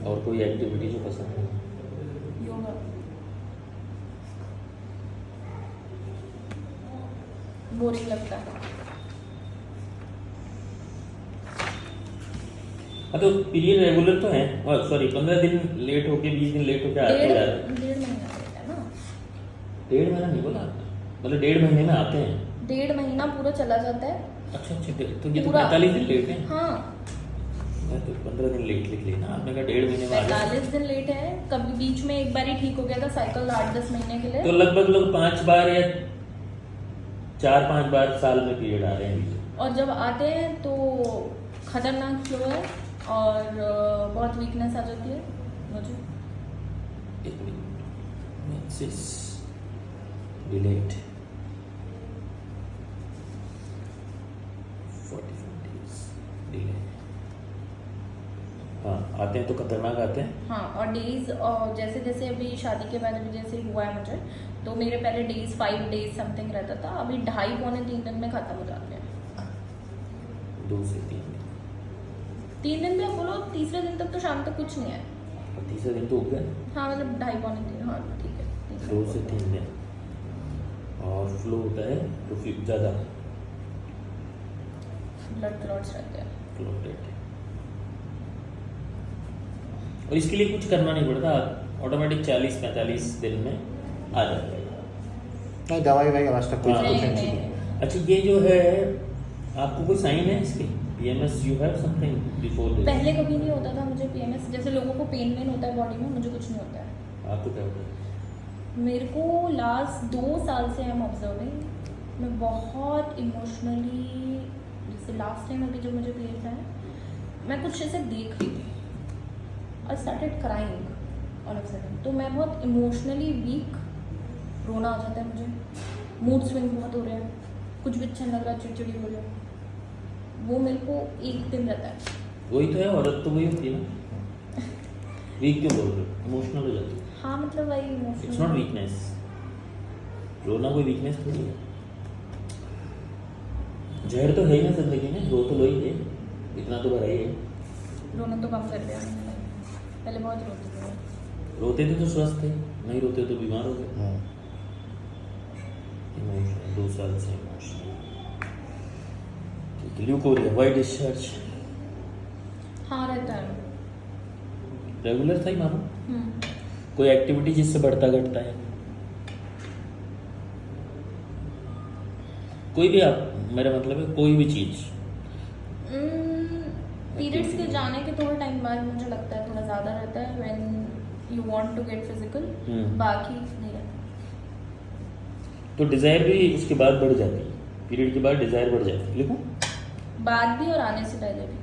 और कोई एक्टिविटी जो पसंद है? योगा, बोरिंग लगता है। हाँ, तो पीरियड रेगुलर तो है, और सॉरी 15 दिन लेट होके 20 दिन लेट होके आते हैं। 1.5 महीना लेता है ना। 1.5 महीना नहीं बोला आपने, मतलब 1.5 महीने में आते हैं। 1.5 महीना पूरा चला जाता है, अच्छा तो ये तो पूरा। 45 दिन लेट है। हाँ मैं तो 15 दिन लेट लिख लेना, आपने कहा 1.5 महीने में आ जाए। 45 दिन लेट है। कभी बीच में एक बार ही ठीक हो गया था साइकिल 8-10 महीने के लिए। तो लगभग लोग 5 बार या 4-5 बार साल में पीरियड आ रहे हैं। और जब आते हैं तो खतरनाक फ्लो है और बहुत वीकनेस आ जाती है मुझे। एक minute, menses delayed 44 days delay. हाँ आते हैं तो खतरनाक आते हैं। हाँ और डेज और जैसे जैसे अभी शादी के बाद अभी जैसे हुआ है मुझे, तो मेरे पहले डेज 5 डेज समथिंग रहता था, अभी 2.5-3 दिन में खत्म हो जाते हैं। 2 से 3 दिन। 3 दिन भी आप बोलो, तीसरे दिन तक तो शाम तक कुछ नहीं है। और तीसरे दिन तो हो गया। हाँ मतलब 2.5-3, हाँ ठीक है। 2 से 3 दिन और फ्लो होता है तो फिर ज़्यादा ब्लड क्लॉट्स रहते हैं। क्लोटेड। और इसके लिए कुछ करना नहीं पड़ता, ऑटोमेटिक 40-45 दिन में आ जाता है। नहीं दवाई वाई आज तक कुछ हाँ। कुछ नहीं, नहीं। नहीं। अच्छा ये जो है आपको कोई साइन है इसके PMS you have something before this? पहले कभी नहीं होता था मुझे PMS, जैसे लोगों को पेन वेन होता है बॉडी में, मुझे कुछ नहीं होता है। आपको क्या होता है? मेरे को लास्ट 2 साल से आई एम ऑब्जर्विंग, मैं बहुत इमोशनली, जैसे लास्ट टाइम अभी जब मुझे पीरियड्स आया मैं कुछ ऐसे देख रही थी और started crying all of sudden. तो मैं बहुत इमोशनली वीक, रोना आ जाता है मुझे, मूड स्विंग बहुत हो रहे हैं, कुछ भी अच्छा नहीं लग रहा, चिड़चिड़ी हो रही है। वो मेरे को 1 दिन रहता है। वही तो है, औरत तो वही होती है ना। वीक क्यों बोल रहे हो? इमोशनल हो जाती है। हाँ मतलब वही इट्स नॉट इमोशनल। वीकनेस, रोना कोई वीकनेस थोड़ी है। जहर तो है ही ना जिंदगी में, रो तो लो ही है, इतना तो भरा ही है। रोना तो कम कर दिया मैंने, पहले बहुत रोती थी। रोते थे तो स्वस्थ थे, नहीं रोते तो बीमार हो गए। हाँ। इमोशनल 2 साल से इमोशनल। ठीक है, ल्यूकोरिया वाइट डिस्चार्ज हाँ रहता है। रेगुलर था ही मानो। कोई एक्टिविटी जिससे बढ़ता घटता है? कोई भी, आप मेरा मतलब है कोई भी चीज। पीरियड्स के जाने के थोड़े टाइम बाद मुझे लगता है थोड़ा ज़्यादा रहता है when you want to get physical, बाकी नहीं रहता। तो डिजायर भी उसके बाद बढ़ जाती है, पीरियड के बाद डिजायर बढ़ जाती है। लिखो बाद भी और आने से पहले भी।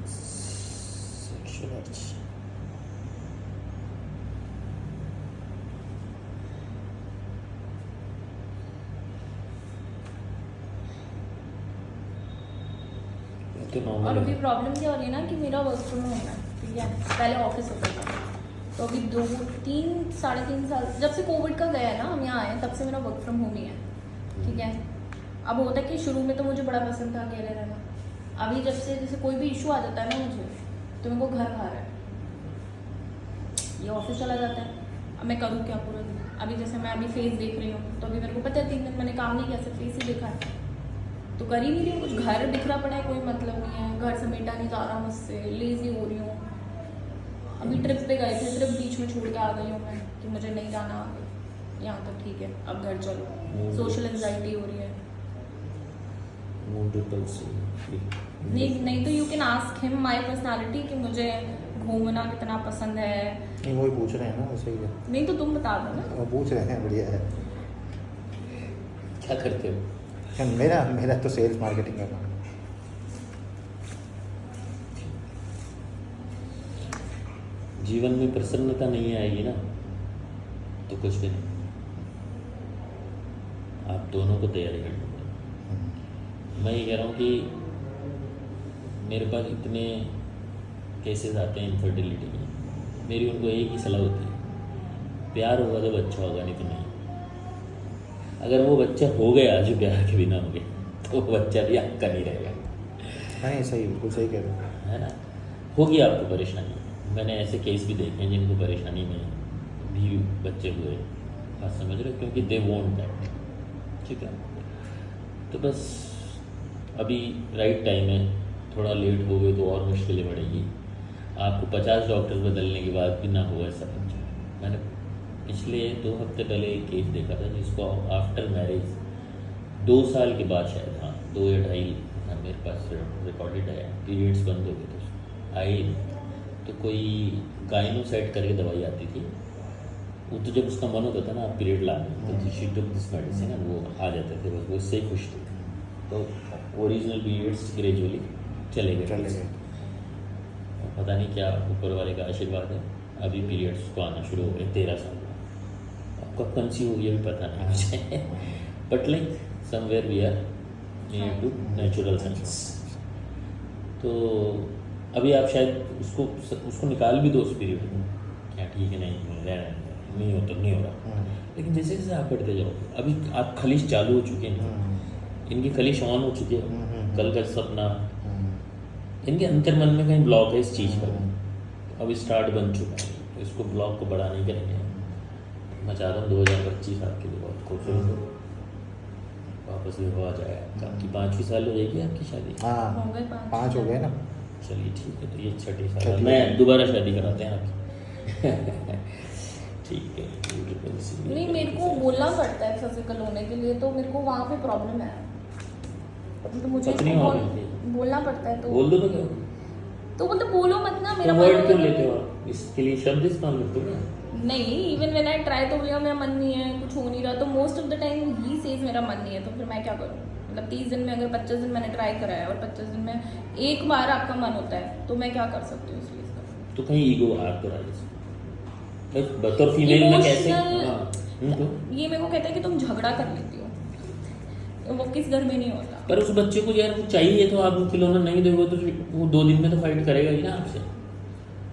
सेक्सुअल अर्ज। तो और नॉर्मल अभी है। प्रॉब्लम क्या हो रही है ना कि मेरा वर्क फ्रॉम होम है, ठीक है, पहले ऑफिस होता था, तो अभी 2-3-3.5 साल जब से कोविड का गया है ना, हम यहाँ आए हैं, तब से मेरा वर्क फ्रॉम होम ही है, ठीक है। अब होता है कि शुरू में तो मुझे बड़ा पसंद था अकेले रहना, अभी जब से जैसे कोई भी इशू आ जाता है ना मुझे, तो मेरे को घर खा रहा है, ये ऑफिस चला जाता है, अब मैं करूँ क्या पूरा दिन। अभी जैसे मैं अभी फेस देख रही हूँ, तो अभी मेरे को पता है 3 दिन मैंने काम नहीं किया, सिर्फ फेस ही देखा है, तो कर ही नहीं रही हूँ कुछ। घर बिखरा पड़ा है, कोई मतलब नहीं है, घर समेटा नहीं जा रहा मुझसे, लेजी हो रही हूँ। अभी ट्रिप पे गए थे, ट्रिप बीच में छोड़ के आ गई हूँ मैं कि मुझे नहीं जाना आगे, यहाँ तक ठीक है, अब घर चलो। सोशल एंजाइटी हो रही है। नहीं तो you can ask him my personality कि मुझे घूमना कितना पसंद है। नहीं वही पूछ रहे हैं ना, वैसे ही है। नहीं तो तुम बता दो ना। वो पूछ रहे हैं, बढ़िया है। क्या करते हो? मेरा तो सेल्स मार्केटिंग का काम है। जीवन में प्रसन्नता नहीं आएगी ना तो कुछ भी नहीं। आप दोनों को तैयारी करनी पड़ेगी। मैं ये कह रहा हूँ कि मेरे पास इतने केसेस आते हैं इनफर्टिलिटी के, मेरी उनको एक ही सलाह होती है, प्यार होगा तो बच्चा होगा, नहीं तो नहीं। अगर वो बच्चा हो गया जो प्यार के बिना हो गया, तो वो बच्चा भी आपका नहीं रहेगा। नहीं सही, बिल्कुल सही कह रहे हो, है ना। होगी आपको परेशानी, मैंने ऐसे केस भी देखे हैं जिनको परेशानी में भी बच्चे हुए। बात समझ रहे हो? क्योंकि दे वॉन्ट दैट। ठीक है, तो बस अभी राइट टाइम है, थोड़ा लेट हो गए तो और मुश्किलें बढ़ेगी। आपको 50 डॉक्टर बदलने के बाद भी ना हो ऐसा बच्चा। मैंने पिछले 2 हफ्ते पहले एक केस देखा था जिसको आफ्टर मैरिज 2 साल के बाद शायद, हाँ 2 या 2.5, हाँ मेरे पास रिकॉर्डेड है, पीरियड्स बंद हो गए तो आई, तो कोई गाइनोसाइड करके दवाई आती थी, वो तो जब उसका मन होता था ना आप पीरियड ला तो she took this medicine and वो आ जाते थे, बस वो इससे ही खुश थे। तो ओरिजिनल पीरियड्स ग्रेजुअली चले गए। पता नहीं क्या ऊपर वाले का आशीर्वाद है, अभी पीरियड्स को आना शुरू हो गए 13 साल में। आपका कंसीव हो गया भी पता नहीं मुझे, but like somewhere we are near to natural sense. तो अभी आप शायद उसको निकाल भी दो उस पीरियड में, क्या ठीक है नहीं हो रहा, लेकिन जैसे जैसे आप बढ़ते जाओ, अभी आप खलिश चालू हो चुके हैं, इनकी खलिश ऑन हो चुकी है, कल का सपना, इनके अंतर मन में कहीं ब्लॉक है इस चीज़ का, अब स्टार्ट बन चुका है, तो इसको ब्लॉक को बड़ा नहीं करेंगे। मैं चाहता हूँ 2025 आपके लिए बहुत खूबसूरत हो, वापस भी हो जाएगा। आपकी 5वीं साल हो जाएगी आपकी शादी? हाँ हो गए 5 हो गए ना। चलिए ठीक है, तो ये 6ठी साल मैं दोबारा शादी कराते हैं आपकी। ठीक है, नहीं मेरे को बोलना पड़ता है फिजिकल होने के लिए, तो मेरे को वहाँ पे प्रॉब्लम है, तो मुझे बोलना पड़ता है। तो बोल दो तो बोलते बोलो मत ना, मेरा वर्ड क्यों लेते हो आप? इसके लिए शब्द इस्तेमाल करते हो ना? नहीं, इवन व्हेन आई ट्राई तो भैया मेरा मन नहीं है, कुछ हो नहीं रहा, तो most of the time he says मेरा मन नहीं है, तो फिर मैं क्या करूँ? मतलब 30 दिन में अगर 25 दिन मैंने ट्राई करा है और 25 दिन में एक बार आपका मन होता है, तो मैं क्या कर सकती हूँ इस चीज़ का? तो कहीं ईगो आप करा बतौर फीमेल में कैसे? ये मेरे को कहता है कि तुम झगड़ा कर लेती हो, वो किस घर में नहीं होता। पर उस बच्चे को यार वो चाहिए, तो आप खिलौना नहीं दोगे तो वो 2 दिन में तो फाइट करेगा ही ना आपसे।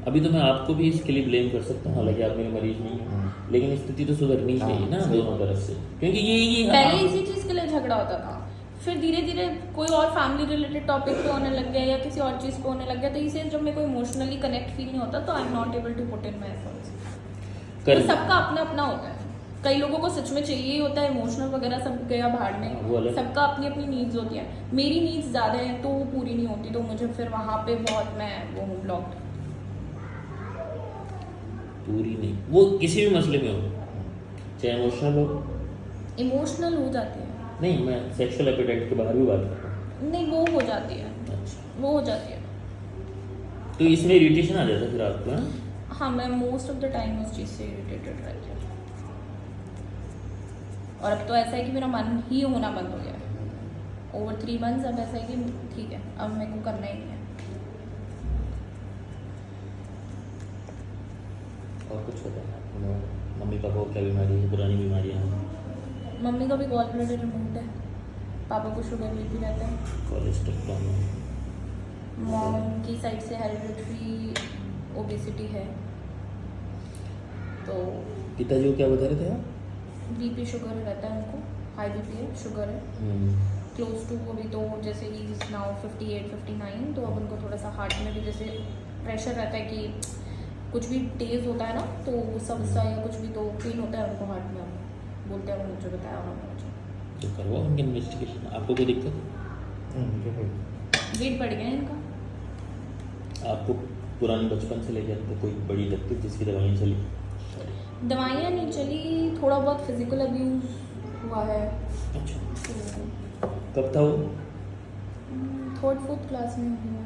अभी तो मैं आपको भी इसके लिए ब्लेम कर सकता हूँ, हालांकि आप मेरे मरीज नहीं हैं, लेकिन स्थिति तो सुधरनी चाहिए ना दोनों तरफ से, क्योंकि ये पहले इसी चीज़ के लिए झगड़ा होता था, फिर धीरे धीरे कोई और फैमिली रिलेटेड टॉपिक पे होने लग गया या किसी और चीज़ को होने लग गया, तो इसे जब मेरे को इमोशनली कनेक्ट फील नहीं होता, तो I am not able to put in my efforts. तो सबका अपना अपना होता है, कई लोगों को सच में चाहिए ही होता है, इमोशनल वगैरह सब गया बाहर में, सबका अपनी अपनी नीड्स होती है। मेरी नीड्स ज़्यादा है तो वो पूरी नहीं होती, तो मुझे फिर वहाँ पे बहुत मैं वो हूँ ब्लॉक्ड। पूरी नहीं, वो किसी भी मसले में हो, चाहे इमोशनल हो जाती है। नहीं, मैं सेक्सुअल एपेटाइट के बाहर भी बात कर रहा हूँ। नहीं वो हो जाती है, अच्छा वो हो जाती है। तो इसमें इरिटेशन आ जाता है फिर आपको? हाँ, मैं मोस्ट ऑफ द टाइम उस चीज़ से इरिटेटेड रहती हूँ, और अब तो ऐसा है कि मेरा मन ही होना बंद हो गया है ओवर 3 months। अब ऐसा है कि ठीक है, अब मेरे को करना ही नहीं है। और कुछ होता है? मम्मी पापा को क्या बीमारी है, पुरानी बीमारियाँ हैं? मम्मी का भी गॉल ब्लैडर रिमूव्ड है, पापा को शुगर बीपी रहता है, कोलेस्ट्रॉल, मॉम की साइड से हेरिडिटरी ओबेसिटी है। तो पिताजी को क्या बता रहे थे आप? बीपी शुगर रहता है उनको, हाई बीपी है, शुगर है क्लोज टू, अभी तो जैसे ही नाउ 58-59, तो अब उनको थोड़ा सा हार्ट में भी जैसे प्रेशर रहता है कि कुछ भी तेज़ होता है ना, तो सब सा या कुछ भी तो पेन होता है उनको हार्ट में, बोलते हैं, मुझे बताया उन्होंने मुझे। तो करवाओ उनकी इन्वेस्टिगेशन। आपको कोई दिक्कत? वेट बढ़ गया है इनका। आपको पुराने बचपन से लेकर तो कोई बड़ी दिक्कत जिसकी दवाइयाँ चली? दवाइयाँ नहीं चली, थोड़ा बहुत फिजिकल अब्यूज़ हुआ है। अच्छा, तो कब था वो? 3rd-4th क्लास में हुआ।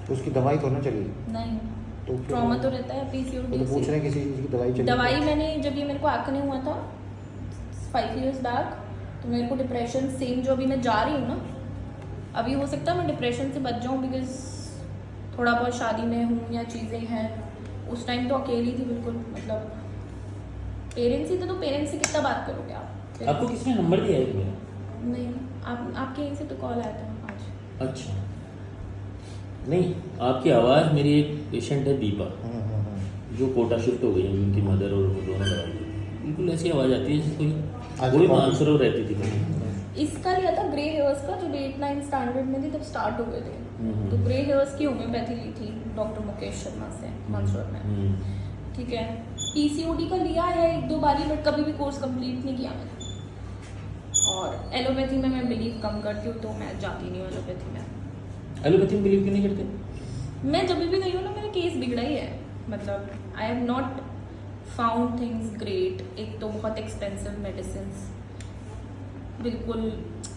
तो उसकी दवाई तो ना चली? नहीं, तो ट्रॉमा तो रहता है, PCOD तो पूछ रहे हैं किसी चीज़ की दवाई चली? दवाई मैंने, जब ये मेरे को एक्ने हुआ था 5 years बैक, तो मेरे को डिप्रेशन सेम जो अभी मैं जा रही हूँ ना, अभी हो सकता है मैं डिप्रेशन से बच जाऊँ, बिकॉज थोड़ा बहुत शादी में हूँ या चीज़ें हैं। उस टाइम तो अकेली थी बिल्कुल, मतलब पेरेंट्स ही थे, तो पेरेंट्स से कितना बात करोगे आप? आपको किसने नंबर दिया है मेरा? नहीं, आपके यहीं से तो कॉल आया था आज। अच्छा, नहीं आपकी आवाज़, मेरी एक पेशेंट है दीपा, जो कोटा शिफ्ट हो गई है, उनकी मदर और वो दोनों दवाई, बिल्कुल ऐसी आवाज़ आती है जैसे कोई मानसरोवर रहती थी। इसका लिया था ग्रे हेयर्स का, जब 8-9 स्टैंडर्ड में थी तब स्टार्ट हो गए थे, तो ग्रे हेयर्स की होम्योपैथी ली थी डॉक्टर मुकेश शर्मा से मंसूर में। ठीक है, PCOD का लिया है 1-2 बारी, बट कभी भी कोर्स कंप्लीट नहीं किया मैंने। और एलोपैथी में मैं बिलीव कम करती हूँ, तो मैं जाती नहीं हूँ एलोपैथी में। एलोपैथी में बिलीव क्यों नहीं करते? मैं जब भी गई हूँ ना, मेरा केस बिगड़ा ही है, मतलब आई am not found things great, एक तो बहुत एक्सपेंसिव मेडिसिन, बिल्कुल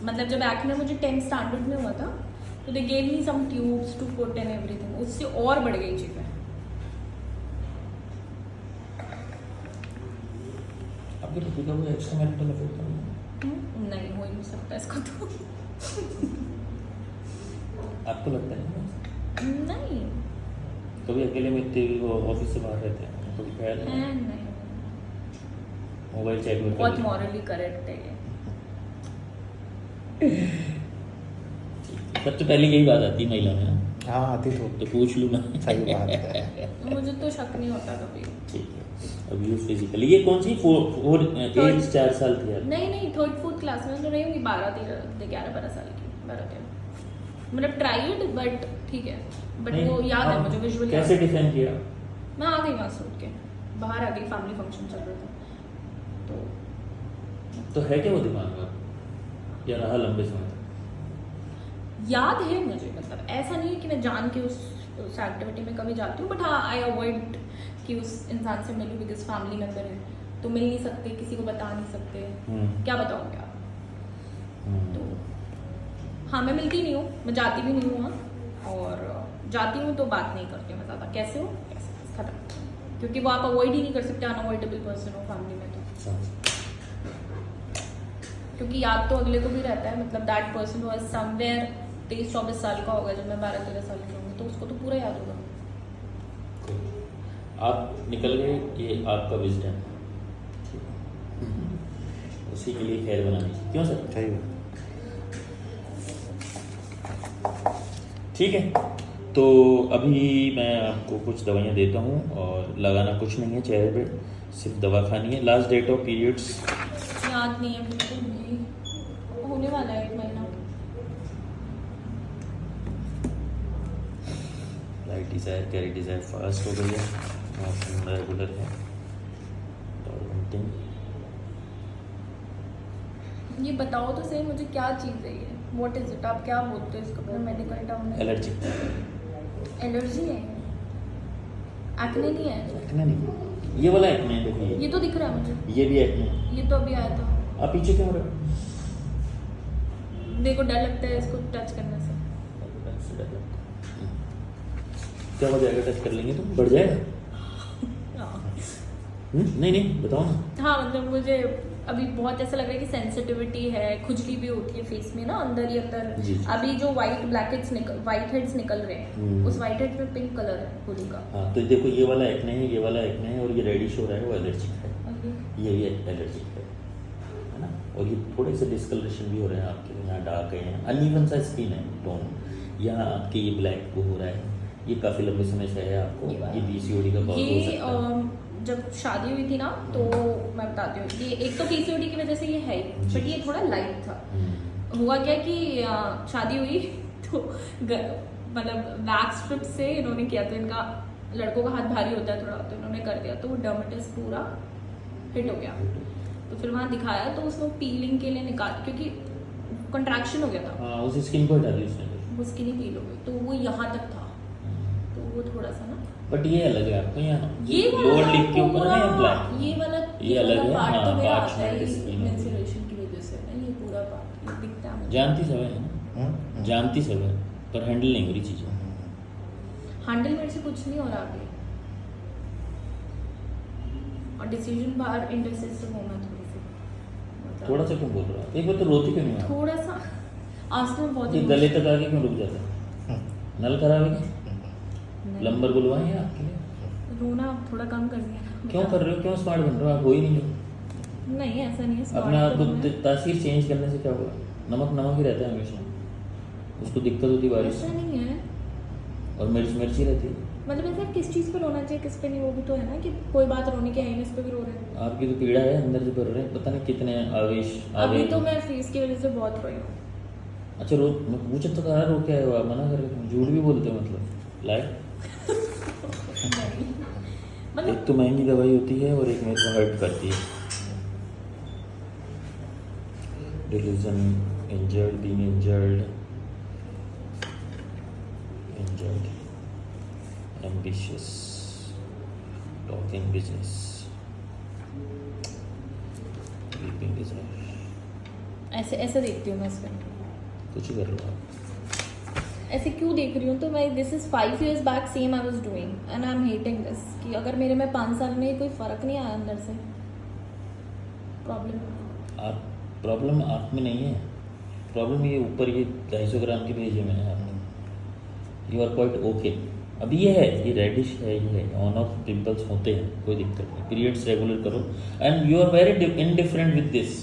मतलब जब एक्ने मुझे 10th स्टैंडर्ड में हुआ था तो they gave me some tubes to put and everything, उससे और बढ़ गई चीज़ें। आपके पति का वो एक्स्ट्रा मैरिटल अफेयर था? नहीं, हो ही नहीं सकता इसको तो। आपको लगता है? नहीं कभी अकेले में इतने वो ऑफिस से बाहर रहते हैं, कभी ख्याल है? नहीं, मोबाइल चेक में बहुत मॉरली करेक्ट है ये। सबसे पहले यही बात आती है महिला में। हाँ आती तो पूछ लूँ मैं। सही बात है। मुझे तो शक नहीं होता कभी। ठीक है, अब ये फिजिकली ये कौन सी एज 4 साल थी यार? नहीं 3rd 4th क्लास में तो रही होंगी, 11 साल की, 12-13 मतलब ट्राइड, बट ठीक है, बट वो याद है मुझे विजुअली। कैसे डिफाइन किया? मैं आ गई वहाँ से उठ के बाहर आ गई, फैमिली फंक्शन चल रहा था तो है क्या वो दिमाग में या रहा लंबे समय तक? याद है मुझे, मतलब ऐसा नहीं है कि मैं जान के उस एक्टिविटी में कभी जाती हूँ, बट हाँ आई अवॉइड कि उस इंसान से मिलूँ, बिकॉज फैमिली मेम्बर है तो मिल नहीं सकते, किसी को बता नहीं सकते, क्या बताओगे आप। तो हाँ मैं मिलती नहीं हूँ, मैं जाती भी नहीं हूँ वहाँ, और जाती हूँ तो बात नहीं करती हूँ मैं ज़्यादा, कैसे हो कैसे खत्म, क्योंकि वो आप अवॉइड ही नहीं कर सकते, अनअवॉइडेबल पर्सन हो फैमिली में तो, क्योंकि याद तो अगले को भी रहता है, मतलब दैट पर्सन वाज समवेयर 23-24 साल का होगा जब मैं 12-13 साल की होंगी, तो उसको तो पूरा याद होगा। आप निकल गए, ये आपका विजडम, उसी के लिए खैर बनानी चाहिए, क्यों सर? सही बात। ठीक है, तो अभी मैं आपको कुछ दवाइयाँ देता हूँ, और लगाना कुछ नहीं है चेहरे पे, सिर्फ दवा खानी है। लास्ट डेट ऑफ पीरियड्स याद नहीं है बिल्कुल भी, होने वाला है 1 महीना। Light desire carry desire fast हो गई है, रेगुलर है, ये बताओ तो सही मुझे क्या चीज़ है ये, व्हाट इज इट, आप क्या बोलते हो इसको मेडिकल टर्म में? एलर्जी। एलर्जी है, एक्ने नहीं है? एक्ने नहीं, ये वाला एक्ने है, देखिए ये तो दिख रहा है मुझे, ये भी एक्ने। ये तो अभी आया था। आप पीछे क्यों हो रहे हो? मेरे को डर लगता है इसको टच करने से। क्या हो जाएगा टच कर लेंगे तो बढ़ जाएगा? हाँ। नहीं बताओ ना। हाँ मतलब मुझे अभी बहुत ऐसा लग रहा है कि सेंसिटिविटी है, खुजली भी होती है फेस में ना, अंदर ही अंदर। जी। अभी जो व्हाइट हेड्स निकल रहे हैं, उस व्हाइट हेड्स में पिंक कलर है होली का। हाँ तो देखो ये वाला एक्ने है, ये वाला एक्ने है, और ये रेडिश हो रहा है, वो एलर्जिक है। ये भी एलर्जिक है ना, और ये थोड़े से डिस्कलरेशन भी हो रहे हैं आपके, यहाँ डार्क है, अनइवन सा स्किन है टोन, यहाँ आपके ये ब्लैक वो हो रहा है, ये काफ़ी लंबे समय से है आपको, ये पीसीओडी का बहुत हो सकता है। जब शादी हुई थी ना तो मैं बताती हूँ, ये एक तो पीसीओडी की वजह से ये है ही, बट ये थोड़ा लाइट था। हुआ क्या कि शादी हुई तो मतलब वैक्स स्ट्रिप से इन्होंने किया, तो इनका लड़कों का हाथ भारी होता है थोड़ा, तो इन्होंने कर दिया, तो वो डर्मेटिस पूरा हिट हो गया। तो फिर वहाँ दिखाया तो उसको पीलिंग के लिए निकाल, क्योंकि कंट्रैक्शन हो गया था। हाँ, उस स्किन को हटा दी उसने, वो स्किन ही पील हो गई, तो वो यहाँ तक था, तो वो थोड़ा सा ना, बट ये अलग है आपको, यहाँ ये लोअर लिप के ऊपर है या ब्लैक, ये वाला अलग है। पार्ट हाँ, तो मेरा पार्ट्स आता है में skin है। मेंस्ट्रुएशन की वजह से ना, ये पूरा पार्ट ये दिखता है मुझे। जानती सब है, जानती सब है, पर हैंडल नहीं हो रही चीज़ें। हैंडल मेरे से कुछ नहीं हो रहा अभी, और डिसीजन बाहर इंडिसिसिव होना थोड़ी सी, मतलब थोड़ा सा क्यों बोल रहा है? एक बार तो रोती क्यों नहीं आप? थोड़ा सा आंसू में बहुत ये गले तक आके क्यों रुक जाता है? नल खराब है क्या? लंबर बुलवाएं हैं आपके लिए? रोना थोड़ा कम कर दिया ना। क्यों कर रहे हो, क्यों स्मार्ट बन रहे हो आप? हो ही नहीं जो। नहीं ऐसा नहीं है, अपने आप smart तो को मैं- तासीर चेंज करने से क्या होगा? नमक नमक ही रहता है हमेशा, उसको दिक्कत होती है बारिश ऐसा से, नहीं है, और मिर्च मिर्ची रहती है। मतलब ऐसा किस चीज़ पे रोना चाहिए किस पे नहीं, वो भी तो है ना कि कोई बात रोने की है नहीं, इस पे भी रो रहे हैं। आपकी तो पीड़ा है अंदर से भर रहे हैं, पता नहीं कितने आवेश अभी तो मैं फेस की वजह से बहुत रोई हूँ। अच्छा रो, मैं पूछा तो कहा रो क्या है वो, आप मना कर रहे हो, झूठ भी बोलते हो मतलब लाइक। मतलब एक तो महंगी दवाई होती है और एक मेरे को हर्ट करती है। Delusion, injured, being injured, ambitious, talking business, ऐसे ऐसे देखती हूँ मैं इसमें, कुछ ही कर लो आप। ऐसे क्यों देख रही हूँ? तो मैं this is 5 years back same I was doing and I am hating this, कि अगर मेरे में 5 साल में कोई फर्क नहीं आया अंदर से, प्रॉब्लम आप प्रॉब्लम आप में नहीं है, प्रॉब्लम ये ऊपर ये 250 ग्राम के भेजे में है आपने, यू आर क्वाइट ओके। अभी ये है, ये रेडिश है, ये है, ऑन ऑफ पिंपल्स होते हैं, कोई दिक्कत नहीं, पीरियड्स रेगुलर करो and you are very indifferent with this,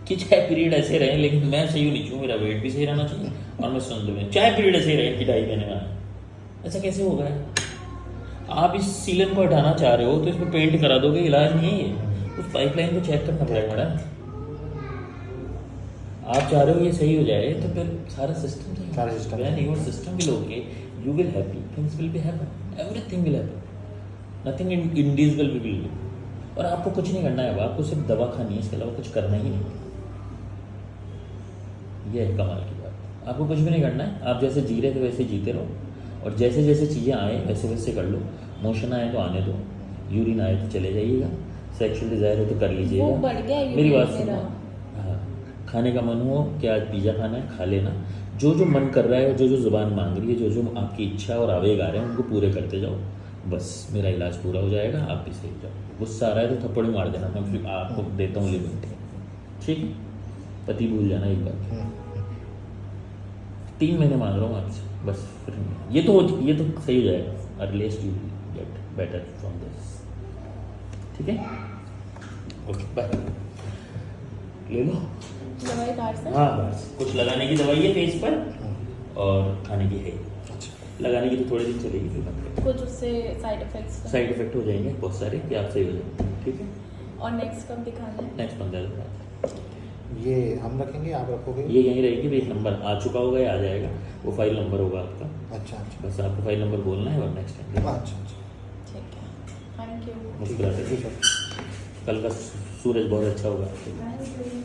कि चाहे पीरियड ऐसे रहे, लेकिन मैं सही नहीं छूँ, मेरा वेट भी सही रहना चाहिए और मैं सुन लूँ, चाहे पीरियड ऐसे रहे कि 2.5 महीने में, ऐसा कैसे हो गया? आप इस सीलन को हटाना चाह रहे हो तो इसमें पेंट करा दोगे, इलाज नहीं है ये, उस पाइपलाइन को चेक करना पड़ेगा मैडम। आप चाह रहे हो ये सही हो जाए तो फिर सारा system when your system will okay you will happy, things will be happen, everything will happen, nothing individual will be. और आपको कुछ नहीं करना है, अब आपको सिर्फ दवा खानी है, इसके अलावा कुछ करना ही नहीं। ये है कमाल की बात, आपको कुछ भी नहीं करना है, आप जैसे जी रहे थे वैसे जीते रहो, और जैसे जैसे चीज़ें आए वैसे वैसे कर लो। मोशन आए तो आने दो, यूरिन आए तो चले जाइएगा, सेक्सुअल डिज़ायर हो तो कर लीजिएगा। वो बढ़ गया मेरी urine बात सुनो, मेरा। हाँ, खाने का मन हो कि आज पिज़्ज़ा खाना है, खा लेना, जो जो मन कर रहा है, जो जो ज़ुबान मांग रही है, जो जो आपकी इच्छा और आवेग आ रहे हैं उनको पूरे करते जाओ, बस मेरा इलाज पूरा हो जाएगा, आप भी सही हो जाओ। गुस्सा आ रहा है तो थप्पड़ मार देना, मैं फिर आपको देता हूँ लिमिट, ठीक है? पति भूल जाना एक बार, 3 महीने मांग रहा हूँ आपसे बस, फिर ये तो सही हो जाएगा, earliest you get better from this, ठीक है? ओके बाय, ले लो। दवाई कार्ड से? हाँ बस कुछ लगाने की दवाई है फेस पर और खाने की है, लगाने की तो थोड़े दिन चलेगी, फिर बंद कर, कुछ उससे साइड इफेक्ट्स? साइड इफेक्ट हो जाएंगे बहुत सारे कि आप सही हो जाएंगे, ठीक है? और नेक्स्ट कब दिखाना है? नेक्स्ट 15 दिन बाद ये हम रखेंगे, आप रखोगे? ये यहीं रहेगी, भी एक नंबर आ चुका होगा या आ जाएगा, वो फाइल नंबर होगा आपका, अच्छा अच्छा बस आपको फाइल नंबर बोलना है और नेक्स्ट टाइम अच्छा अच्छा ठीक है, थैंक यू। मुस्कुराते ठीक है। कल का सूरज बहुत अच्छा होगा। Thank you.